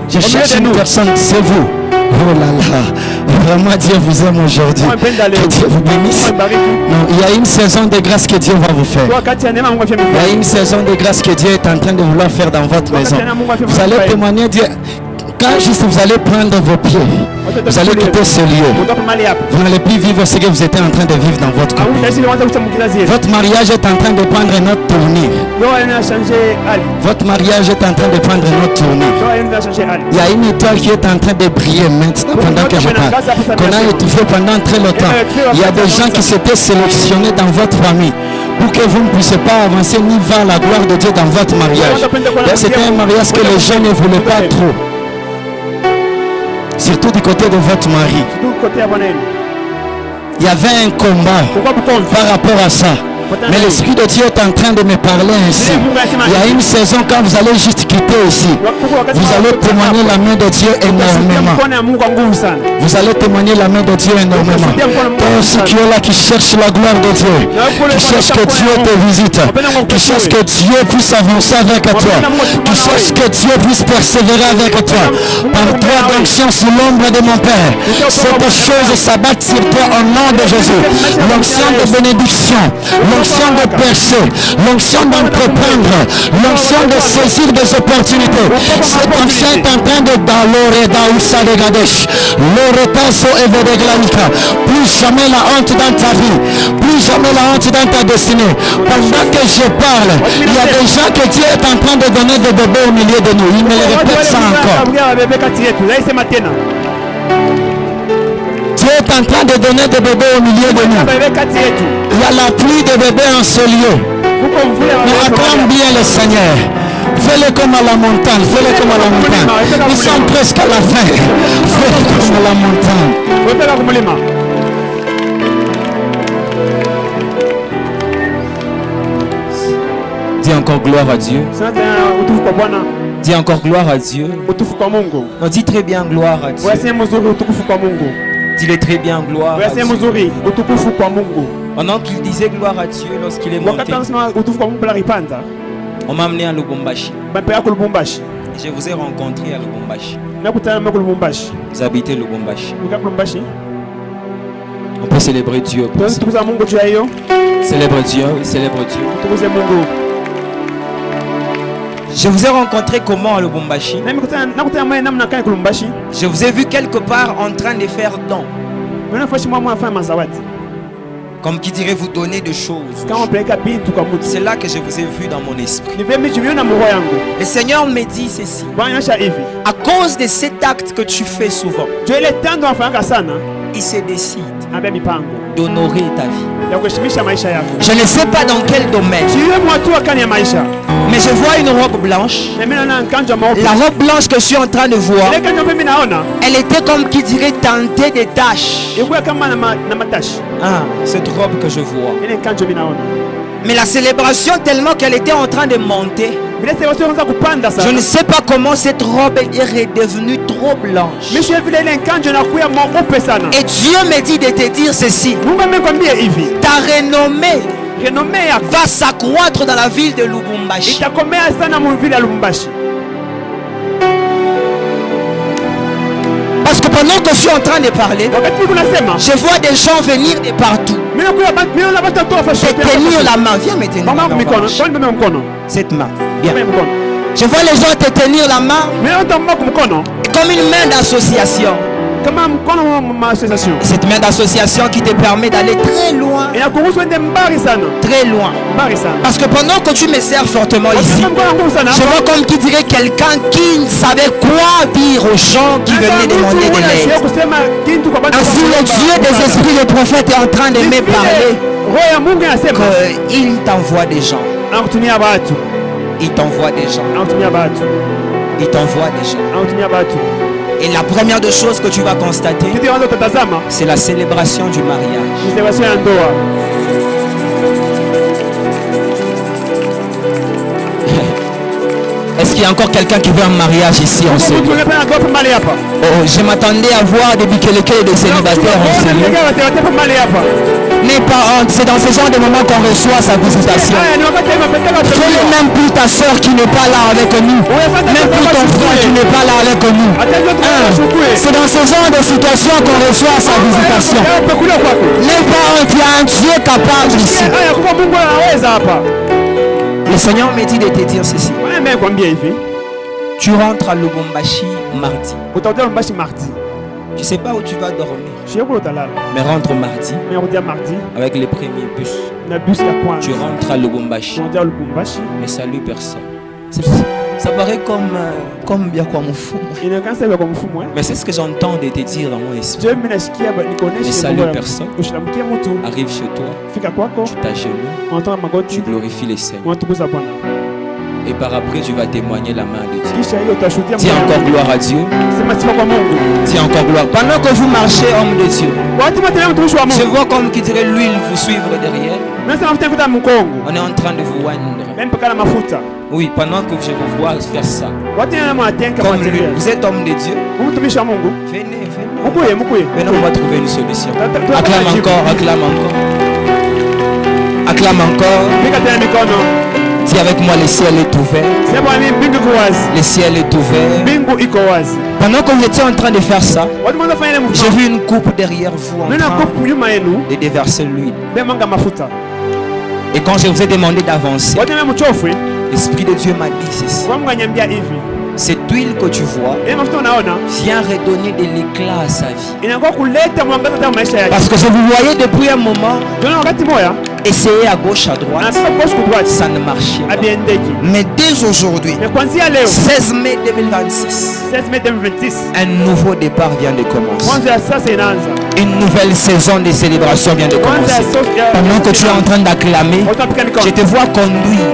Je cherche une personne, c'est vous. Oh là là, vraiment Dieu vous aime aujourd'hui. Que Dieu vous bénisse. Non, il y a une saison de grâce que Dieu va vous faire. Il y a une saison de grâce que Dieu est en train de vouloir faire dans votre maison. Vous allez témoigner Dieu. Quand juste vous allez prendre vos pieds, vous allez quitter ce lieu. Vous n'allez plus vivre ce que vous étiez en train de vivre dans votre couple. Votre mariage est en train de prendre une autre tournure. Votre mariage est en train de prendre une autre tournure. Il y a une étoile qui est en train de briller maintenant pendant que je parle. Qu'on a étouffé pendant très longtemps. Il y a des gens qui s'étaient sélectionnés dans votre famille pour que vous ne puissiez pas avancer ni vers la gloire de Dieu dans votre mariage. C'était un mariage que les gens ne voulaient pas trop. Surtout du côté de votre mari. Il y avait un combat par rapport à ça. Mais l'Esprit de Dieu est en train de me parler ainsi. Il y a une saison quand vous allez juste quitter ici. Vous allez témoigner la main de Dieu énormément. Vous allez témoigner la main de Dieu énormément. Toi aussi qui est là, qui cherche la gloire de Dieu, qui cherche que Dieu te visite, qui cherche que Dieu puisse avancer avec toi, qui cherche que Dieu puisse persévérer avec toi. Par toi d'onction sur l'ombre de mon Père, cette chose s'abattent sur toi au nom de Jésus. L'onction de bénédiction, l'onction de percer, l'onction d'entreprendre, l'onction de saisir des opportunités. Cette onction est en train de d'alore d'Aoussa de Gadesh. L'oretazo et Vedeglanica. Plus jamais la honte dans ta vie, plus jamais la honte dans ta destinée. Pendant que je parle, il y a des gens que Dieu est en train de donner des bébés au milieu de nous. Il me le répète ça encore. Dieu êtes en train de donner des bébés au milieu de nous. bebe kati yetu. Il y a la pluie de bébés en ce lieu. Kuko mvula Mais wa acclame bien le Seigneur. Fais-le comme à la montagne. Fais-le comme à la montagne. Nous sommes presque à la fin. Fais-le comme à la montagne. wepeka kumulima. Dis encore gloire à Dieu. Sasa utufu kwa Bwana, Dis encore gloire à Dieu. utufu kwa Mungu. Non, dis très bien gloire à Dieu. Wewe mzuri, utukufu kwa Mungu. Dis-le très bien gloire à Wewe Dieu. mzuri, utukufu kwa Mungu. Pendant qu'il disait gloire à Dieu lorsqu'il est monté, Wakati anasema utukufu kwa Mungu la ripanda, on m'a amené à Lubumbashi. bapea ku Lubumbashi. Je vous ai rencontré à Lubumbashi. Nakutana na ku Lubumbashi. Vous habitez Lubumbashi. Nika ku Lubumbashi. On peut célébrer Dieu. pour ça. Tukuza Mungu juu ya hiyo. Célèbre Dieu, oui, célèbre Dieu. Tukuze Mungu. Je vous ai rencontré comment à Lubumbashi? Na nakutana mwe namna kani ku Lubumbashi. Je vous ai vu quelque part en train de faire don. Mwana fashi mwa afanya mazawadi. Comme qui dirait vous donner des choses. Kama peleka bintu kwa mtu. C'est là que je vous ai vu dans mon esprit. Ni vema jimiona mroho yangu. Le Seigneur me dit ceci. Bwana nyosha hivi. À cause de cet acte que tu fais souvent, Jo ile tendo afanyaka sana, il se décide ambe mipango d'honorer ta vie. ya kuheshimisha maisha yako. Je ne sais pas dans quel domaine, Siwe mwatu akani ya maisha. mais je vois une robe blanche. Na mimi naona kanjo maupe. La robe blanche que je suis en train de voir, Ile kanjo mimi naona elle était comme qui dirait tentée de taches. ikuwa kama na matashi. Ah, cette robe que je vois. Ile kanjo mimi naona. Mais la célébration, tellement qu'elle était en train de monter, Vile sasa watu wanaanza kupanda je sana. ne sais pas comment cette robe est redevenue trop blanche. Mimi vile ile kanjo nakuya mweupe sana. Et Dieu me dit de te dire ceci. Mungu amekwambia hivi. Ta renommée Renommee yako va s'accroître dans la ville de Lubumbashi. itakomea sana mu vile ya Lubumbashi. Parce que pendant que je suis en train de parler, Wakati unasema, je vois des gens venir de partout. mimi naona watu tu wafa Et shopping. tenir la main. Viens me tenir la Mama main. mikono, kwani mimi mkono. Cette main. Bien. Mimi mkono. Je vois les gens te tenir la main Mimi naona mama mkono. comme une main d'association. Kama mkono wa association. Cette main d'association qui te permet d'aller très loin. Inakuruhusu ende mbali sana. Très loin. Mbali sana. Parce que pendant que tu me sers fortement ici, Kama mkono ngumu sana. je vois comme qui dirait quelqu'un qui ne savait quoi dire aux gens qui venaient demander de l'aide. kusema kitu kwa watu. Ainsi le Dieu des esprits, le prophète est en train de me parler Roho ya Mungu anasema qu'il t'envoie des gens. anakutumia watu. Il t'envoie des gens. Anakutumia watu. Il t'envoie des gens. Anakutumia watu. Et la première des choses que tu vas constater, Kitu kwanza utatazama c'est la célébration du mariage. ni celebration ya ndoa. Est-ce qu'il y a encore quelqu'un qui veut un mariage ici en ce lieu? Mtu unapenda ndoa mahali hapa. Oh, je m'attendais à voir des bikelekele de célibataires en ce lieu. Watu mahali hapa. N'aie pas honte, c'est dans ce genre de moment qu'on reçoit sa visitation. Haya ni wakati mapekano Fais-le même pour ta soeur qui n'est pas là avec nous. Même pour ton frère qui n'est pas là avec nous. C'est dans ce genre de situation qu'on reçoit sa visitation. N'aie pas honte, il y a un Dieu capable ici. Haya kwa Mungu anaweza hapa. Le Seigneur me dit de te dire ceci. Bwana mimi nakwambia hivi. Tu rentres à Lubumbashi mardi. Utakuja Lubumbashi mardi. Tu sais pas où tu vas dormir. Sio kwa utalala. Mais rentre mardi Mimi nakuja mardi avec les premiers bus. na bus ya kwanza. Tu rentres à Lubumbashi. Tunakuja Lubumbashi. Mais salut personne. Ça paraît comme bien quoi mon fou. Inakaa sasa kwa mfumo Mais c'est ce que j'entends de te dire dans mon esprit. Je mimi nasikia nikoneshe. Mais salut personne. Ushilamkia mtu. Arrive chez toi, Fika kwako. tu t'agenouilles, Unatoa tu magoti. glorifies les Seigneurs. Unatukuza Bwana. Et par après, tu vas témoigner la main de Dieu. Kisha hiyo utashuhudia. Dis encore gloire à Dieu. Sema sifa kwa Mungu. Dis encore gloire. Pendant que vous marchez, homme de Dieu, Watu wote leo mtumishi wa je Mungu. vois comme qui dirait l'huile vous suivre derrière. Nasa mafuta kuta mkongo. On est en train de vous oindre. Même pakala mafuta. Oui, pendant que je vous vois faire ça. Watu yana mwatenka Comme l'huile. material. Vous êtes homme de Dieu. Mtumishi wa Mungu. Venez, venez. Mukuye. Maintenant, on va trouver une solution. Acclame Acclame encore, acclame encore. Acclame encore. Mika tena mikono. Dis avec moi, le ciel est ouvert. Sema mimi mbingu iko wazi. Le ciel est ouvert. Mbingu iko wazi. Pendant que vous étiez en train de faire ça, Watu mwanza fanya ile j'ai mfano. vu une coupe derrière vous en Nina train kopu nyuma yenu. de déverser l'huile. Bemanga mafuta. Et quand je vous ai demandé d'avancer, Watu mimi mchofwe. l'Esprit de Dieu m'a dit ceci. Kwa Mungu anyambia hivi. Cette huile que tu vois Ile mafuta unaona vient redonner de l'éclat à sa vie. inakuwa kuleta mwangaza katika maisha yake. Parce que je vous voyais depuis un moment Ndio wakati moya essayé à gauche, à droite, ça ne marchait pas. Mais dès aujourd'hui, 16 mai 2026, un nouveau départ vient de commencer. Une nouvelle saison de célébration vient de commencer. Pendant que tu es en train d'acclamer, je te vois conduire.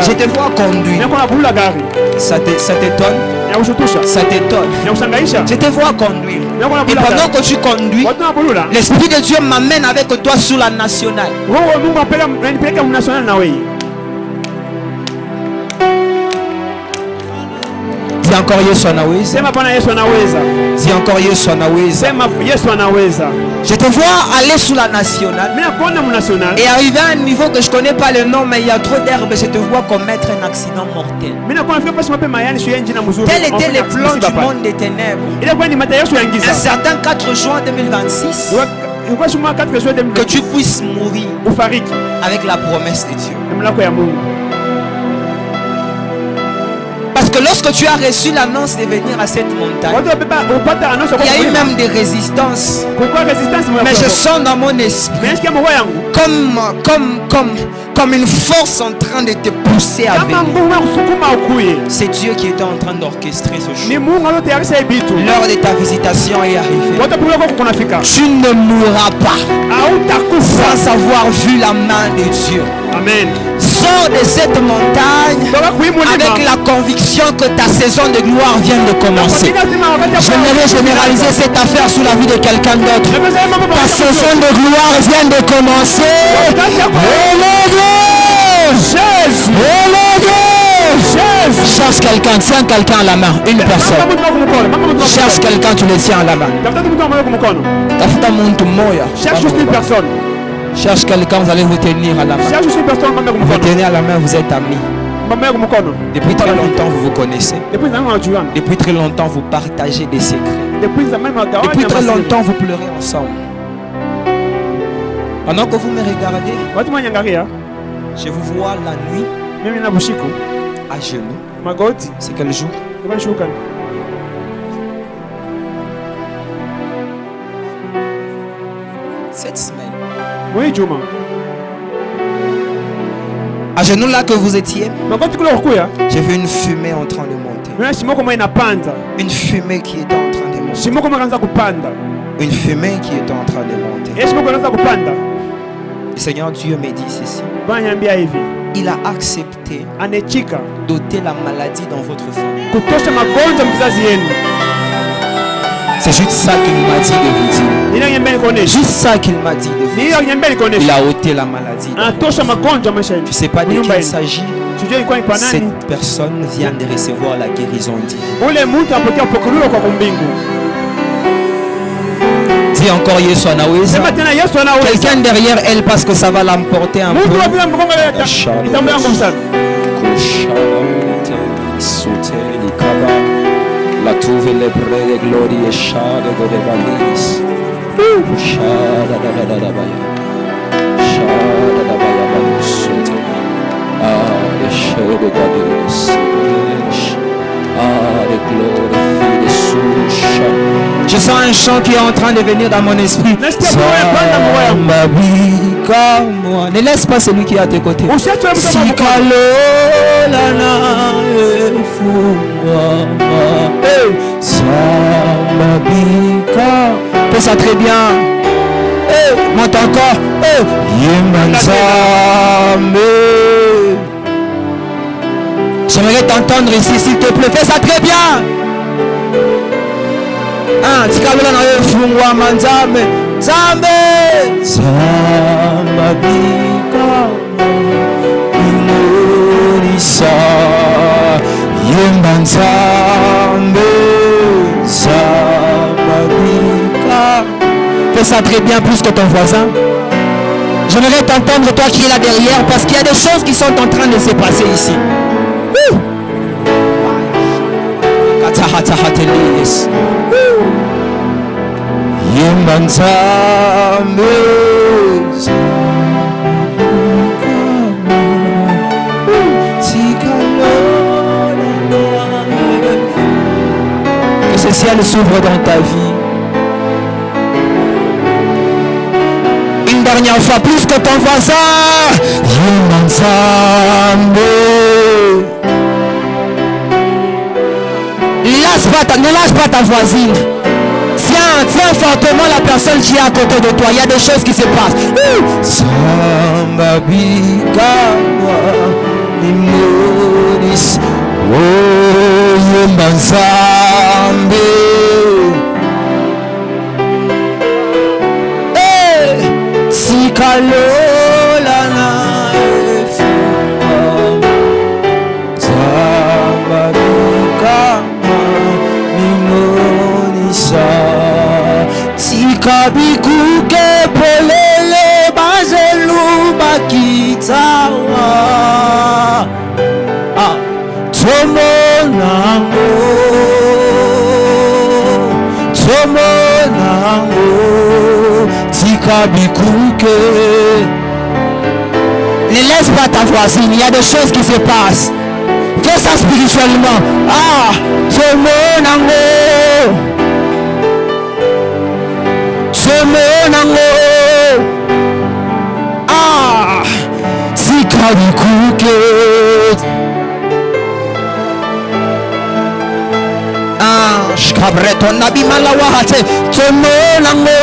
Je te vois conduire. Ça t'étonne? Ça t'étonne? Je te vois conduire. Et pendant que tu conduis, l'Esprit de Dieu m'amène avec toi sur la nationale. Dis encore Yesu anaweza. Dis encore Yesu anaweza. Je te vois aller sur la nationale et arriver à un niveau que je connais pas le nom, mais il y a trop d'herbe. Je te vois commettre un accident mortel. Tel était le plan du monde des ténèbres. Un certain 4 juin 2026, que tu puisses mourir avec la promesse de Dieu. Parce que lorsque tu as reçu l'annonce de venir à cette montagne, il y a eu même des résistances. Mais je sens dans mon esprit comme une force en train de te pousser à venir. C'est Dieu qui était en train d'orchestrer ce jour. L'heure de ta visitation est arrivée. Tu ne mourras pas sans avoir vu la main de Dieu. Amen. Sors de cette montagne avec la conviction que ta saison de gloire vient de commencer. J'aimerais généraliser cette affaire sous la vie de quelqu'un d'autre. Ta saison de gloire vient de commencer. Cherche quelqu'un, tiens quelqu'un à la main, une personne. Cherche quelqu'un, tu le tiens à la main. Cherche juste une personne. Cherche quelqu'un, vous allez vous tenir à la main. Vous tenez à la main, vous êtes amis. Depuis très longtemps, vous vous connaissez. Depuis très longtemps, vous partagez des secrets. Depuis très longtemps, vous pleurez ensemble. Pendant que vous me regardez, je vous vois la nuit à genoux. C'est quel jour? Cette semaine. Oui, Juma. À genoux là que vous étiez, j'ai vu une fumée en train de monter. Une fumée qui était en train de monter. Une fumée qui était en train de monter. Le Seigneur Dieu me dit ceci. Il a accepté d'ôter la maladie dans votre famille. C'est juste ça qu'il m'a dit de vous dire. Juste ça qu'il m'a dit de vous dire. Il a ôté la maladie. Je ne sais pas de qui il s'agit. Cette personne vient de recevoir la guérison divine. Dis encore Yesu anaweza. Quelqu'un derrière elle parce que ça va l'emporter un peu. La tuve le prede gloria e shade de valis. Shada da baya. Shada da baya balusute. Ah, shade da dis. Ah, the glory de susha. Je sens un chant qui est en train de venir dans mon esprit. Ne laisse pas celui qui est à tes côtés. Fais ça très bien. Monte encore. J'aimerais t'entendre ici, s'il te plaît. Fais ça très bien. Tikalola na wewe fungwa manzambe zambe bika inurisa yemba nzambe bika. Fais ça très bien, plus que ton voisin. J'aimerais t'entendre, toi qui es là derrière, parce qu'il y a des choses qui sont en train de se passer ici. Que ce ciel s'ouvre dans ta vie. Une dernière fois, plus que ton voisin. Ne lâche pas ta voisine. Tiens fortement la personne qui est à côté de toi. Il y a des choses qui se passent. Kabikuke polele bazelu bakitawa tomonango tikabikuke. Ne laisse pas ta voisine, il y a des choses qui se passent. Fais ça spirituellement. Tomonango sikabikuke. Shkabreto nabi malawahate tomonango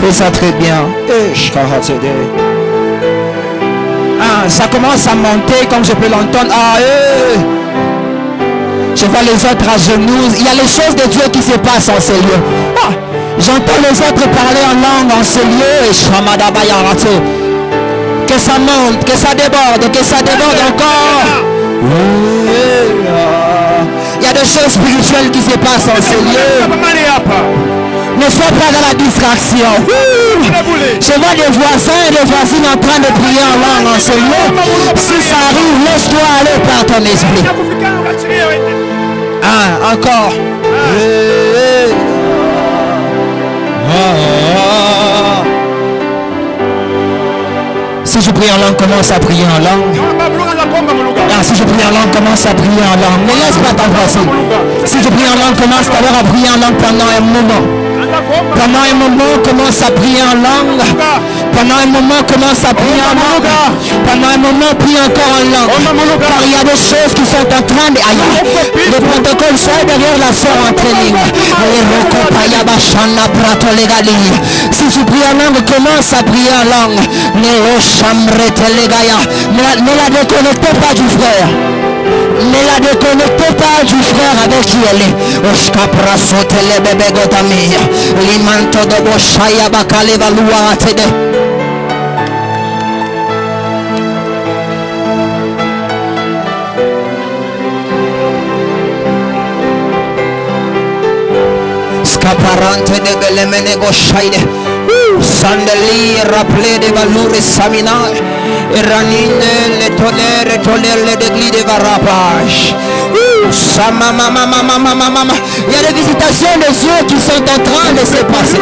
fais ça très bien. Ça commence à monter comme je peux l'entendre. Je vois les autres à genoux. Il y a les choses de Dieu qui se passent en ces lieux. J'entends les autres parler en langue en ces lieux. Que ça monte, que ça déborde encore. Il y a des choses spirituelles qui se passent en ces lieux. Ne sois pas dans la distraction. Je vois des voisins et des voisines en train de prier en langue en ce lieu. Si ça arrive, laisse-toi aller par ton esprit. Encore. Si je prie en langue, commence à prier en langue. Si je prie en langue, commence à prier en langue. Ne laisse pas ta voisine. Si je prie en langue, commence d'abord à prier en langue pendant un moment. Pendant un moment, commence à prier en langue. Pendant un moment, commence à prier en langue. Pendant un moment, prie encore en langue. Car il y a des choses qui sont en train de... Le protocole, soit derrière la soeur en training. Si tu pries en langue, commence à prier en langue. Ne la déconnectez pas du frère. Ne la déconnectez pas du frère avec qui elle est. Scaparante de Belemene Goshaide. Sandali rappelé de valore saminage. Ranine le tolère de glide varapage. Il y a des visitations de Dieu qui sont en train de se passer.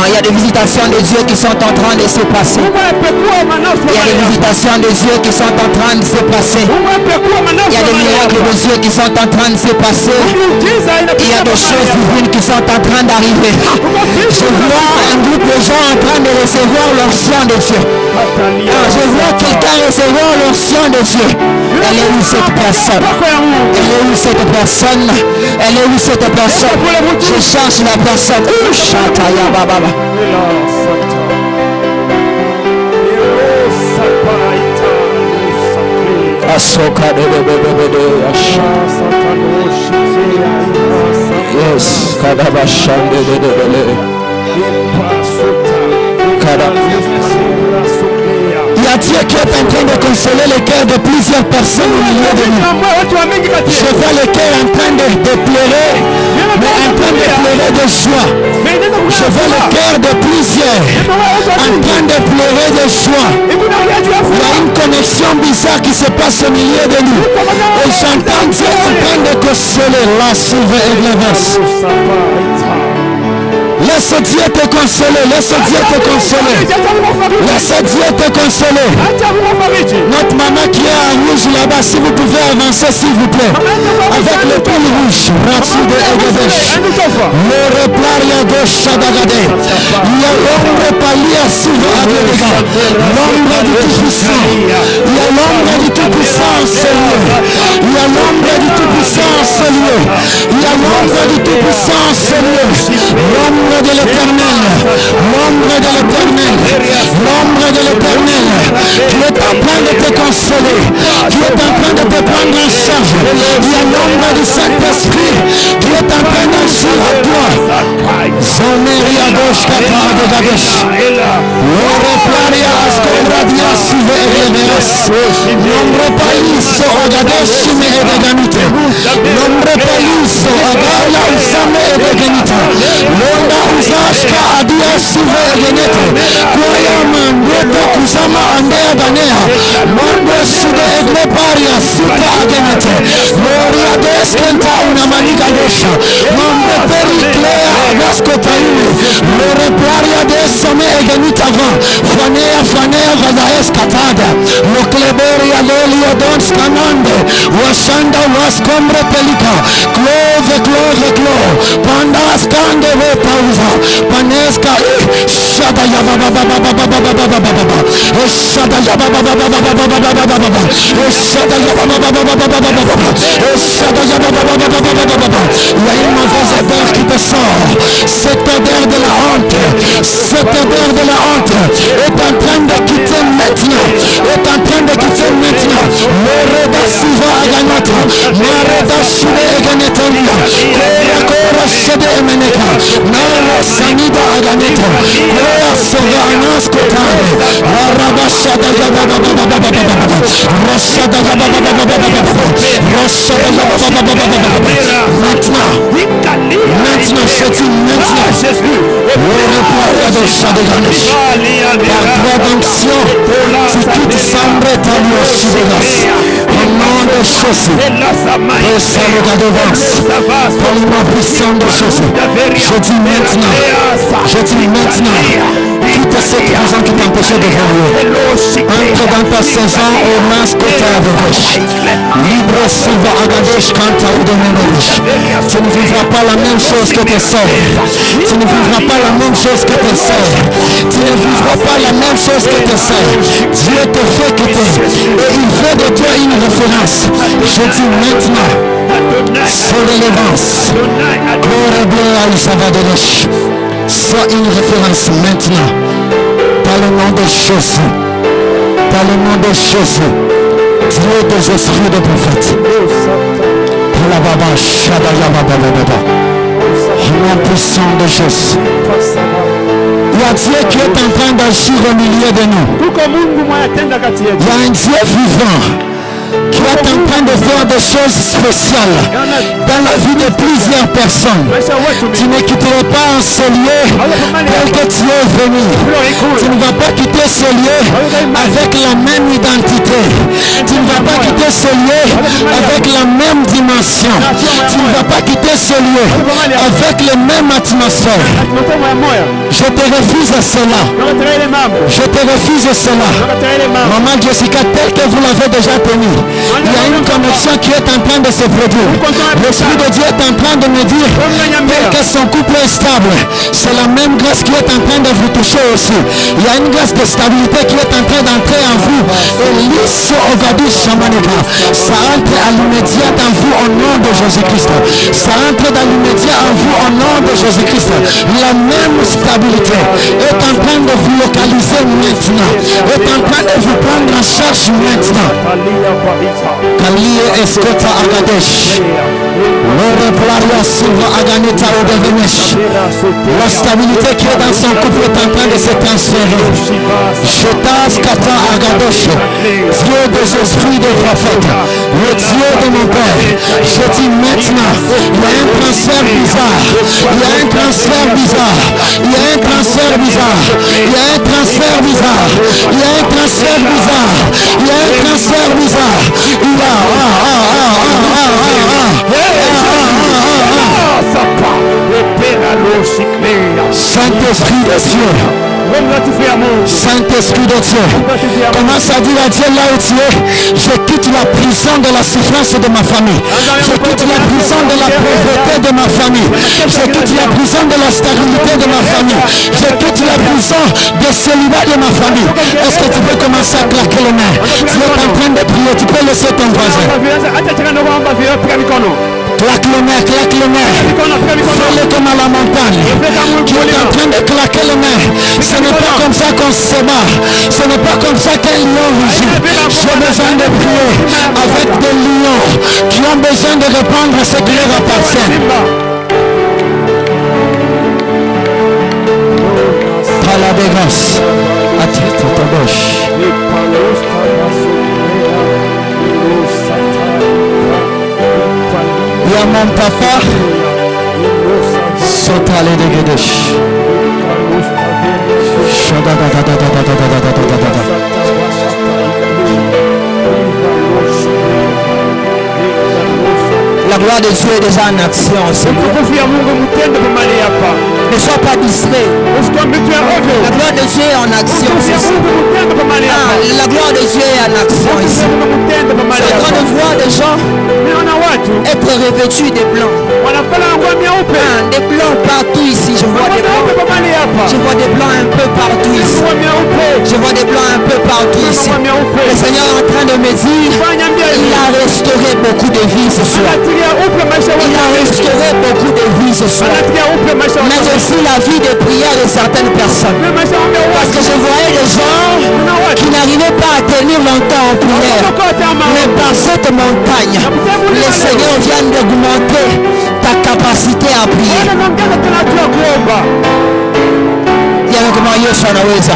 Il y a des visitations de Dieu qui sont en train de se passer. Il y a des visitations de Dieu qui sont en train de se passer. Il y a des miracles de Dieu qui sont en train de se passer. Il y a des choses divines qui sont en train d'arriver. Je vois un groupe de gens en train de recevoir l'onction de Dieu. Je vois quelqu'un recevoir l'onction de Dieu. Elle est où cette personne? Elle est où cette personne? Elle est où cette personne? Je cherche la personne. Yes, il y a Dieu qui est en train de consoler le cœur de plusieurs personnes au milieu de nous. Je vois le cœur en train de pleurer, mais en train de pleurer de joie. Je vois le cœur de plusieurs en train de pleurer de joie. Il y a une connexion bizarre qui se passe au milieu de nous. Et j'entends Dieu en train de consoler la souveraineté. Laisse Dieu te consoler. Laisse Dieu te consoler. Laisse Dieu te consoler. Notre maman qui est en rouge là-bas, si vous pouvez avancer, s'il vous plaît. Avec le pull rouge. Ratsu de Egedesh. Le replaria de Shadagade. Il y a l'ombre palia sur Adega. L'ombre du Tout-Puissant. Il y a l'ombre du Tout-Puissant en ce lieu. Il y a l'ombre du Tout-Puissant en ce lieu. Il y a l'ombre du Tout-Puissant en ce lieu. L'ombre de l'Éternel. L'ombre de l'Éternel. L'ombre de l'Éternel. Qui est en train de te consoler. Qui est en train de te prendre en charge. Il y a l'ombre du Saint-Esprit qui est en train d'agir à toi. Zomeria Dosh Kata de Gadesh. Lore Plaria Ascobradia Suve Egeveras. Nombre Paiso Agadesh me Edeganite. Nombre Paiso Agala Usame Edeganita. Londa Uzashka Adia Suve Egenete. Koya Mandueto Kusama Andea Ganea. Mondo Sude Egleparia Suta Agenete. Gloria Deskenta una manica dosha. Nombre Periclea Agaskotaine. Lore Plaria Desame Egenita Va. Fanea Fanea Vazaes Katada. Lokleberia Lelio Dons Kanande. Washanda Waskombre Pelika. Clove, clove, clove. Panda Askande Vetauza. Paneska Shada Yababa Baba Baba Baba Baba. Shada Yababa Baba Baba Baba Baba. Shada Yababa Baba Baba Baba. Shada Yababa Baba Baba Baba. Il y a une mauvaise odeur qui te sort. Cette odeur de la honte. Cette odeur de la honte est en train de quitter maintenant. Est en train de quitter maintenant. Moreda Siva Aganata. Moreda Shide Eganetonia. Kora Kora Shede Emeneka. Nara Sanida Aganeta. Kora Soga Anaskotane. Araba Shada Yababa Baba Baba Baba. Rashada Yababa Baba Baba Baba. Rashada Yababa Baba Baba Baba. Maintenant. Maintenant, c'est une maintenant. Par droit d'onction, tu quittes Sambre Talio Shibegas. Au nom de Jésus, et Saluga devance, par le nom puissant de Jésus, je dis maintenant, quitte cette prison qui t'empêchait de venir. Entre dans ta saison au mascota de roche. Libre Silva Agadesh Kanta Udomenovich. Tu ne vivras pas la même chose que tes soeurs. Tu ne vivras pas la même chose que tes soeurs. Tu ne vivras pas la même chose que tes soeurs. Dieu te fait quitter et il fait de toi une référence. Je dis maintenant, sur l'élevance, gloire bleu à l'Isavadesh, sois une référence maintenant. Par le nom de Jésus, par le nom de Jésus, Dieu des esprits de prophète. Par la baba, Shadaya Baba Baba. Nom puissant de Jésus. Il y a Dieu qui est en train d'agir au milieu de nous. Il y a un Dieu vivant qui est en train de faire des choses spéciales dans la vie de plusieurs personnes. Tu ne quitteras pas ce lieu tel que tu es venu. Tu ne vas pas quitter ce lieu avec la même identité. Tu ne vas pas quitter ce lieu avec la même dimension. Tu ne vas pas quitter ce lieu avec la même atmosphère. Je te refuse cela. Je te refuse cela. Maman Jessica, tel que vous l'avez déjà tenu, il y a une connexion qui est en train de se produire. L'Esprit de Dieu est en train de me dire que son couple est stable. C'est la même grâce qui est en train de vous toucher aussi. Il y a une grâce de stabilité qui est en train d'entrer en vous. Et l'isso ogadu shamanika, ça entre à l'immédiat en vous au nom de Jésus-Christ. Ça entre dans l'immédiat en vous au nom de Jésus-Christ. La même stabilité est en train de vous localiser maintenant. Est en train de vous prendre en charge maintenant. Kalie Escota Agadesh. Lore Plaria Silva Aganita Odevenesh. La stabilité qui est dans son couple est en train de se transférer. Shetas Kata Agadesh. Dieu des esprits de prophète. Le Dieu de mon Père. Je dis maintenant, il y a un transfert bizarre. Il y a un transfert bizarre. Il y a un transfert bizarre. Il y a un transfert bizarre. Il y a un transfert bizarre. Il y a un transfert bizarre. Il y a Saint-Esprit de Dieu. Saint-Esprit de Dieu. Commence à dire à Dieu là où tu es. Je quitte la prison de la souffrance de ma famille. Je quitte la prison de la pauvreté de ma famille. Je quitte la prison de la stérilité de ma famille. Je quitte la prison de célibat de ma famille. Est-ce que tu peux commencer à claquer les mains? Tu es en train de prier. Tu peux laisser ton voisin. Claque les mains, claque les mains. Fais-le comme à la montagne. Tu es en train de claquer les mains. Ce n'est pas comme ça qu'on se bat. Ce n'est pas comme ça qu'un lion rugit. J'ai besoin de prier avec des lions qui ont besoin de répondre à ce qui leur appartient. Par la grâce, à titre de gauche. Il y a mon papa, Sotale de Gedesh. La gloire de Dieu est déjà en action. Ne sois pas distrait. La gloire de Dieu est en action. La gloire de Dieu est en action ici. Je suis en train de voir des gens être revêtus des blancs. Des blancs partout ici. Je vois des blancs. Je vois des blancs un peu partout ici. Je vois des blancs un peu partout ici. Le Seigneur est en train de me dire, il a restauré beaucoup de vies ce soir. Il a restauré beaucoup de vies ce soir. Mais aussi la vie de prière de certaines personnes. Parce que je voyais des gens qui n'arrivaient pas à tenir longtemps en prière. Mais par cette montagne, le Seigneur vient d'augmenter ta capacité à prier. Yesu anaweza.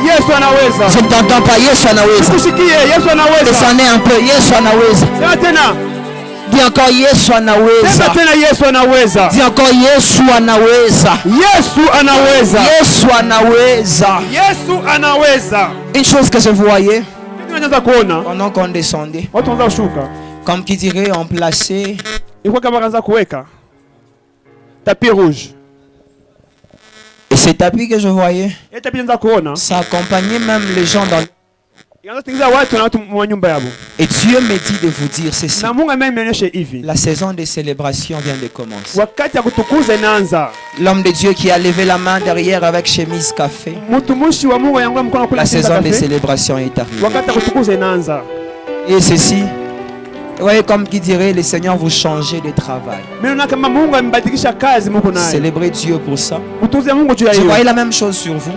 Yesu anaweza. Je ne t'entends pas. Yesu anaweza. Yesu anaweza. Descendez un peu. Yesu anaweza. Sema tena. Dis encore Yesu anaweza. Sema tena Yesu anaweza. Dis encore Yesu anaweza. Yesu anaweza. Yesu anaweza. Yesu anaweza. Une chose que je voyais Tunaweza kuona pendant qu'on descendait, watu wanaanza kushuka. comme qui dirait on plaçait Ilikuwa kama kaanza kuweka tapis rouge. et ces tapis que je voyais, Ile tapis inaanza kuona. ça accompagnait même les gens dans. Inaanza kuingiza watu na watu wa nyumba yao. Et Dieu me dit de vous dire ceci. Na Mungu amenionyesha hivi. La saison des célébrations vient de commencer. Wakati ya kutukuza inaanza. L'homme de Dieu qui a levé la main derrière avec chemise café. Mtumishi wa Mungu yangu mkono kula. La saison des célébrations est arrivée. Wakati ya kutukuza inaanza. Et ceci, vous voyez comme qui dirait le Seigneur vous changez de travail. Célébrez Dieu pour ça. Je voyais la même chose sur vous.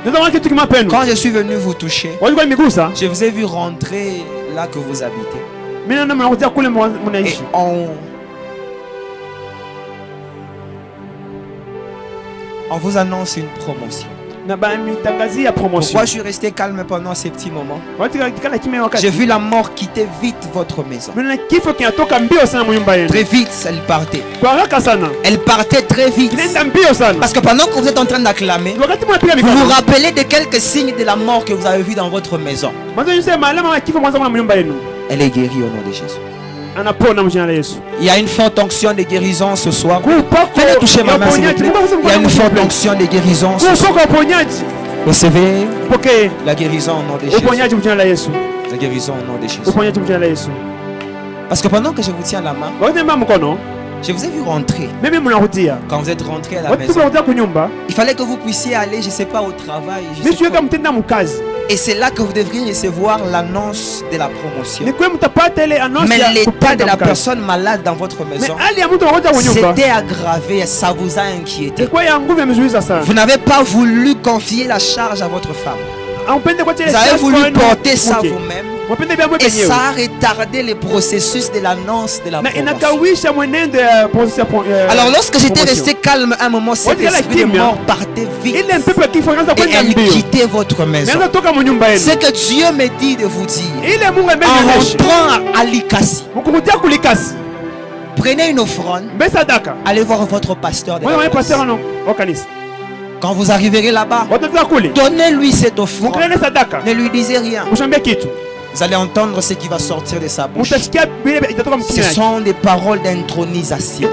Quand je suis venu vous toucher, je vous ai vu rentrer là que vous habitez. Et on vous annonce une promotion. Pourquoi je suis resté calme pendant ces petits moments? J'ai vu la mort quitter vite votre maison. Très vite, elle partait. Elle partait très vite. Parce que pendant que vous êtes en train d'acclamer, vous vous rappelez de quelques signes de la mort que vous avez vu dans votre maison. Elle est guérie au nom de Jésus. Il y a une forte onction de guérison ce soir. Faites toucher ma main s'il vous plaît. Il y a une forte onction de guérison ce soir. Recevez la guérison au nom de Jésus. La guérison au nom de Jésus. Parce que pendant que je vous tiens la main, je vous ai vu rentrer. Quand vous êtes rentré à la maison, il fallait que vous puissiez aller, je ne sais pas, au travail. Et c'est là que vous devriez recevoir l'annonce de la promotion. Mais l'état de la personne malade dans votre maison s'était aggravé et ça vous a inquiété. Vous n'avez pas voulu confier la charge à votre femme. Vous avez voulu porter ça vous-même. Et ça a retardé le processus de l'annonce de la promotion. Alors lorsque j'étais resté calme un moment, cet esprit de mort partait vite et elle quittait votre maison. Ce que Dieu me dit de vous dire, en rentrant à Likasi, prenez une offrande, allez voir votre pasteur de l'église. Quand vous arriverez là-bas, donnez-lui cette offrande. Ne lui disez rien. Vous allez entendre ce qui va sortir de sa bouche. Ce sont des paroles d'intronisation.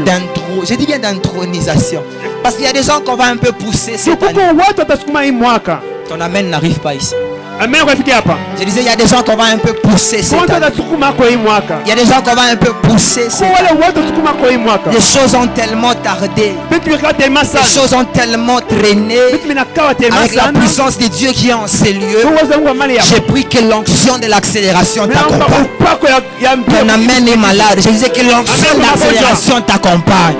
d'intro. Je dis bien d'intronisation. Parce qu'il y a des gens qu'on va un peu pousser cette année. Ton amen n'arrive pas ici. Je disais, il y a des gens qu'on va un peu pousser cette année. Il y a des gens qu'on va un peu pousser cette année. Les choses ont tellement tardé. Les choses ont tellement traîné. Avec la puissance de Dieu qui est en ces lieux, j'ai pris que l'onction de l'accélération t'accompagne. Ton amen est malade. Je disais que l'onction de l'accélération t'accompagne.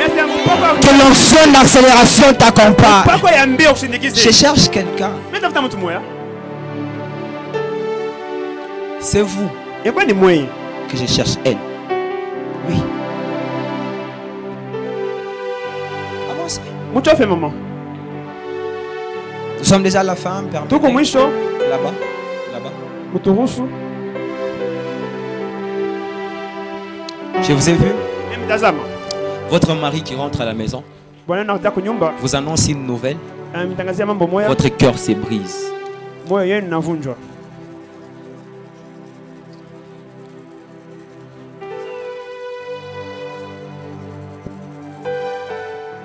Que l'onction d'accélération t'accompagne. Je cherche quelqu'un. C'est vous que je cherche, elle. Oui. Avancez. Nous sommes déjà à la fin. Là-bas. Là-bas. Je vous ai vu. Votre mari qui rentre à la maison vous annonce une nouvelle. Votre cœur se brise.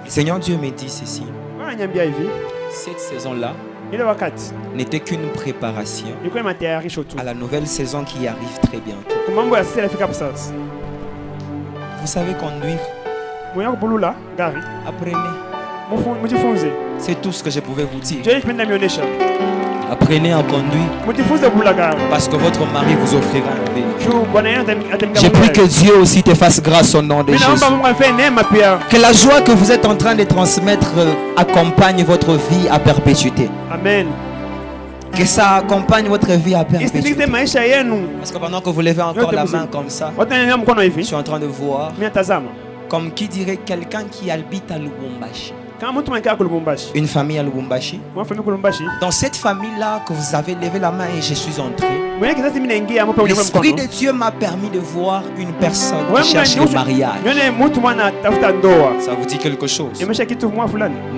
Le Seigneur Dieu me dit ceci. Cette saison-là n'était qu'une préparation à la nouvelle saison qui arrive très bientôt. Vous savez conduire. Apprenez. C'est tout ce que je pouvais vous dire. Apprenez à conduire. Parce que votre mari vous offrira un véhicule. J'ai pris que Dieu aussi te fasse grâce au nom de Jésus. Que la joie que vous êtes en train de transmettre accompagne votre vie à perpétuité. Amen. Que ça accompagne votre vie à perpétuité. Parce que pendant que vous levez encore la main comme ça, je suis en train de voir comme qui dirait quelqu'un qui habite à Lubumbashi. Une famille à Lubumbashi. Dans cette famille-là que vous avez levé la main et je suis entré, l'Esprit de Dieu m'a permis de voir une personne qui cherche le mariage. Ça vous dit quelque chose?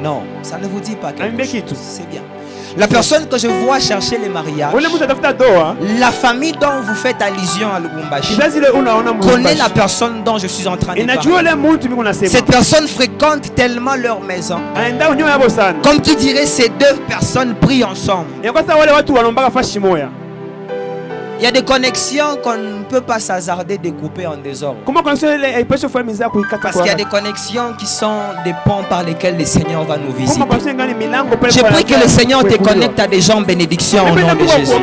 Non, ça ne vous dit pas quelque chose. C'est bien. La personne que je vois chercher le mariage, la famille dont vous faites allusion à Lubumbashi, connaît la personne dont je suis en train de parler. Cette personne fréquente tellement leur maison. Comme qui dirait, ces deux personnes prient ensemble. Il y a des connexions qu'on ne peut pas s'hasarder de couper en désordre. Parce qu'il y a des connexions qui sont des ponts par lesquels le Seigneur va nous visiter. J'ai pris que le Seigneur te connecte à des gens bénédictions au nom de Jésus.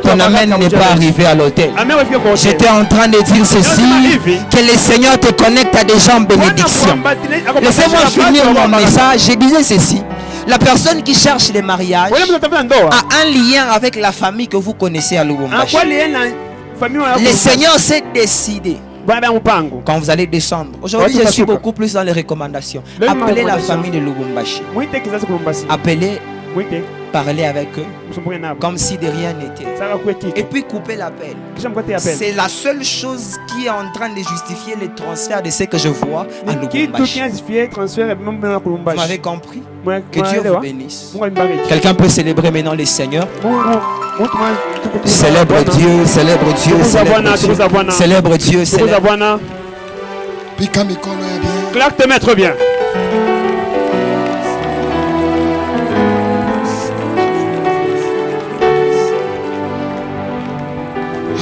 Ton amen n'est pas arrivé à l'hôtel. J'étais en train de dire ceci, que le Seigneur te connecte à des gens bénédictions. Laissez-moi finir mon message. Je disais ceci. La personne qui cherche le mariage a un lien avec la famille que vous connaissez à Lubumbashi. Le Seigneur s'est décidé. Quand vous allez descendre, aujourd'hui je suis beaucoup plus dans les recommandations. Appelez la famille de Lubumbashi. Appelez, parlez avec eux comme si de rien n'était. Et puis coupez l'appel. C'est la seule chose qui est en train de justifier le transfert de ce que je vois à Lubumbashi. Vous m'avez compris? Que Dieu vous bénisse. Quelqu'un peut célébrer maintenant le Seigneur. Célèbre Dieu, célèbre Dieu, célèbre Dieu. Célèbre Dieu, célèbre. Claque tes maîtres bien.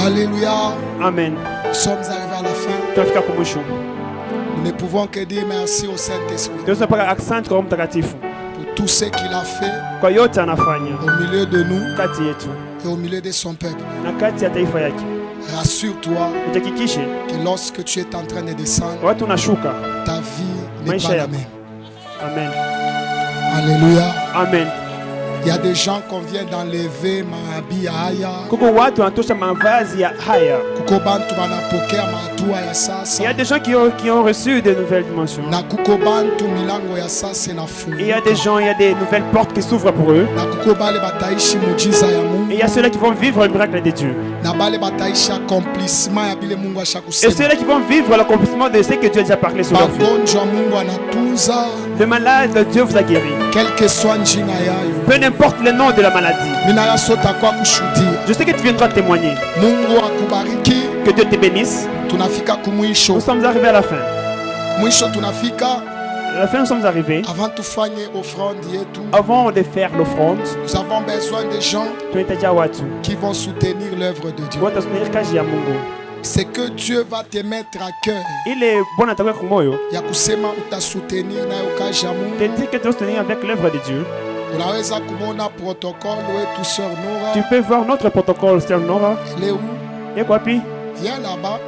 Alléluia. Amen. Nous sommes arrivés à la fin. Nous ne pouvons que dire merci au Saint-Esprit pour tout ce qu'il a fait au milieu de nous et au milieu de son peuple. Rassure-toi que lorsque tu es en train de descendre, ta vie n'est pas la même. Amen. Alléluia. Amen. Il y a des gens qu'on vient d'enlever maabi ya haya. Il y a des gens qui ont reçu de nouvelles dimensions. Il y a des gens, il y a des nouvelles portes qui s'ouvrent pour eux. Et il y a ceux-là qui vont vivre le miracle de Dieu. Et ceux-là qui vont vivre l'accomplissement de ce que Dieu a déjà parlé sur leur vie. Le malade, Dieu vous a guéri. Quel que soit peu n'importe le nom de la maladie. Je sais que tu viendras témoigner. Que Dieu te bénisse. Nous sommes arrivés à la fin. mwisho tunafika. À la fin, nous sommes arrivés. Avant tufanye offrande yetu, Avant de faire l'offrande, nous avons besoin de gens qui vont soutenir l'œuvre de Dieu. C'est que Dieu va te mettre à cœur. Il est bon à ta Ya kusema utasoutenir na yokaji ya Mungu. te dire que tu dois soutenir avec l'œuvre de Dieu. Unaweza kumona protocole wetu sœur Nora. Tu peux voir notre protocole, sœur Nora. Elle est où? Et quoi puis? Viens là-bas.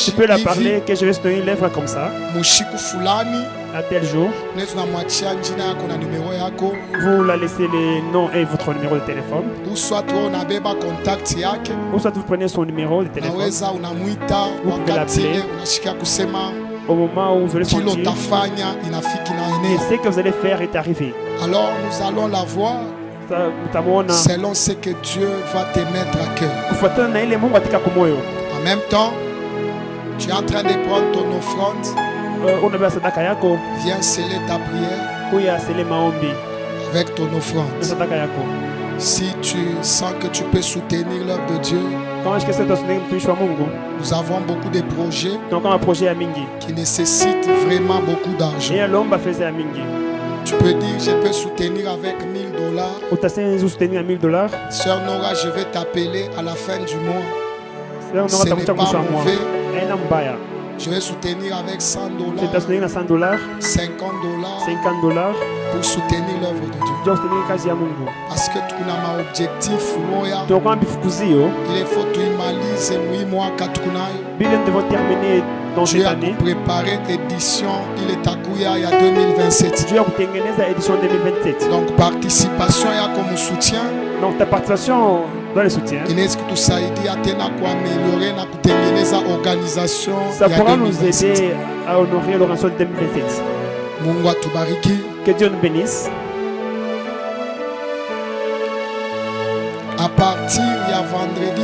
Tu peux la parler que je vais soutenir l'œuvre comme ça. Mushiku fulani. À tel jour. Vous la laissez les noms et votre numéro de téléphone. Ou soit vous prenez son numéro de téléphone. Vous pouvez l'appeler. Au moment où vous allez sentir que ce que vous allez faire est arrivé. Alors nous allons la voir selon ce que Dieu va te mettre à cœur. En même temps, tu es en train de prendre ton offrande. Viens sceller ta prière avec ton offrande. Si tu sens que tu peux soutenir l'œuvre de Dieu, nous avons beaucoup de projets qui nécessitent vraiment beaucoup d'argent. Tu peux dire, je peux soutenir avec $1000. Sœur Nora, je vais t'appeler à la fin du mois. Ce n'est pas mauvais. Je vais soutenir avec $100, $50 pour soutenir l'œuvre de Dieu. Parce que tu as un objectif. Il faut que tu imalises tu as préparé l'édition, il est à Kouya, il y a 2027. Donc participation, il y a comme soutien. Donc ta participation dans le soutien. Ça pourra nous aider à honorer l'organisation de 2027. Que Dieu nous bénisse. À partir de vendredi,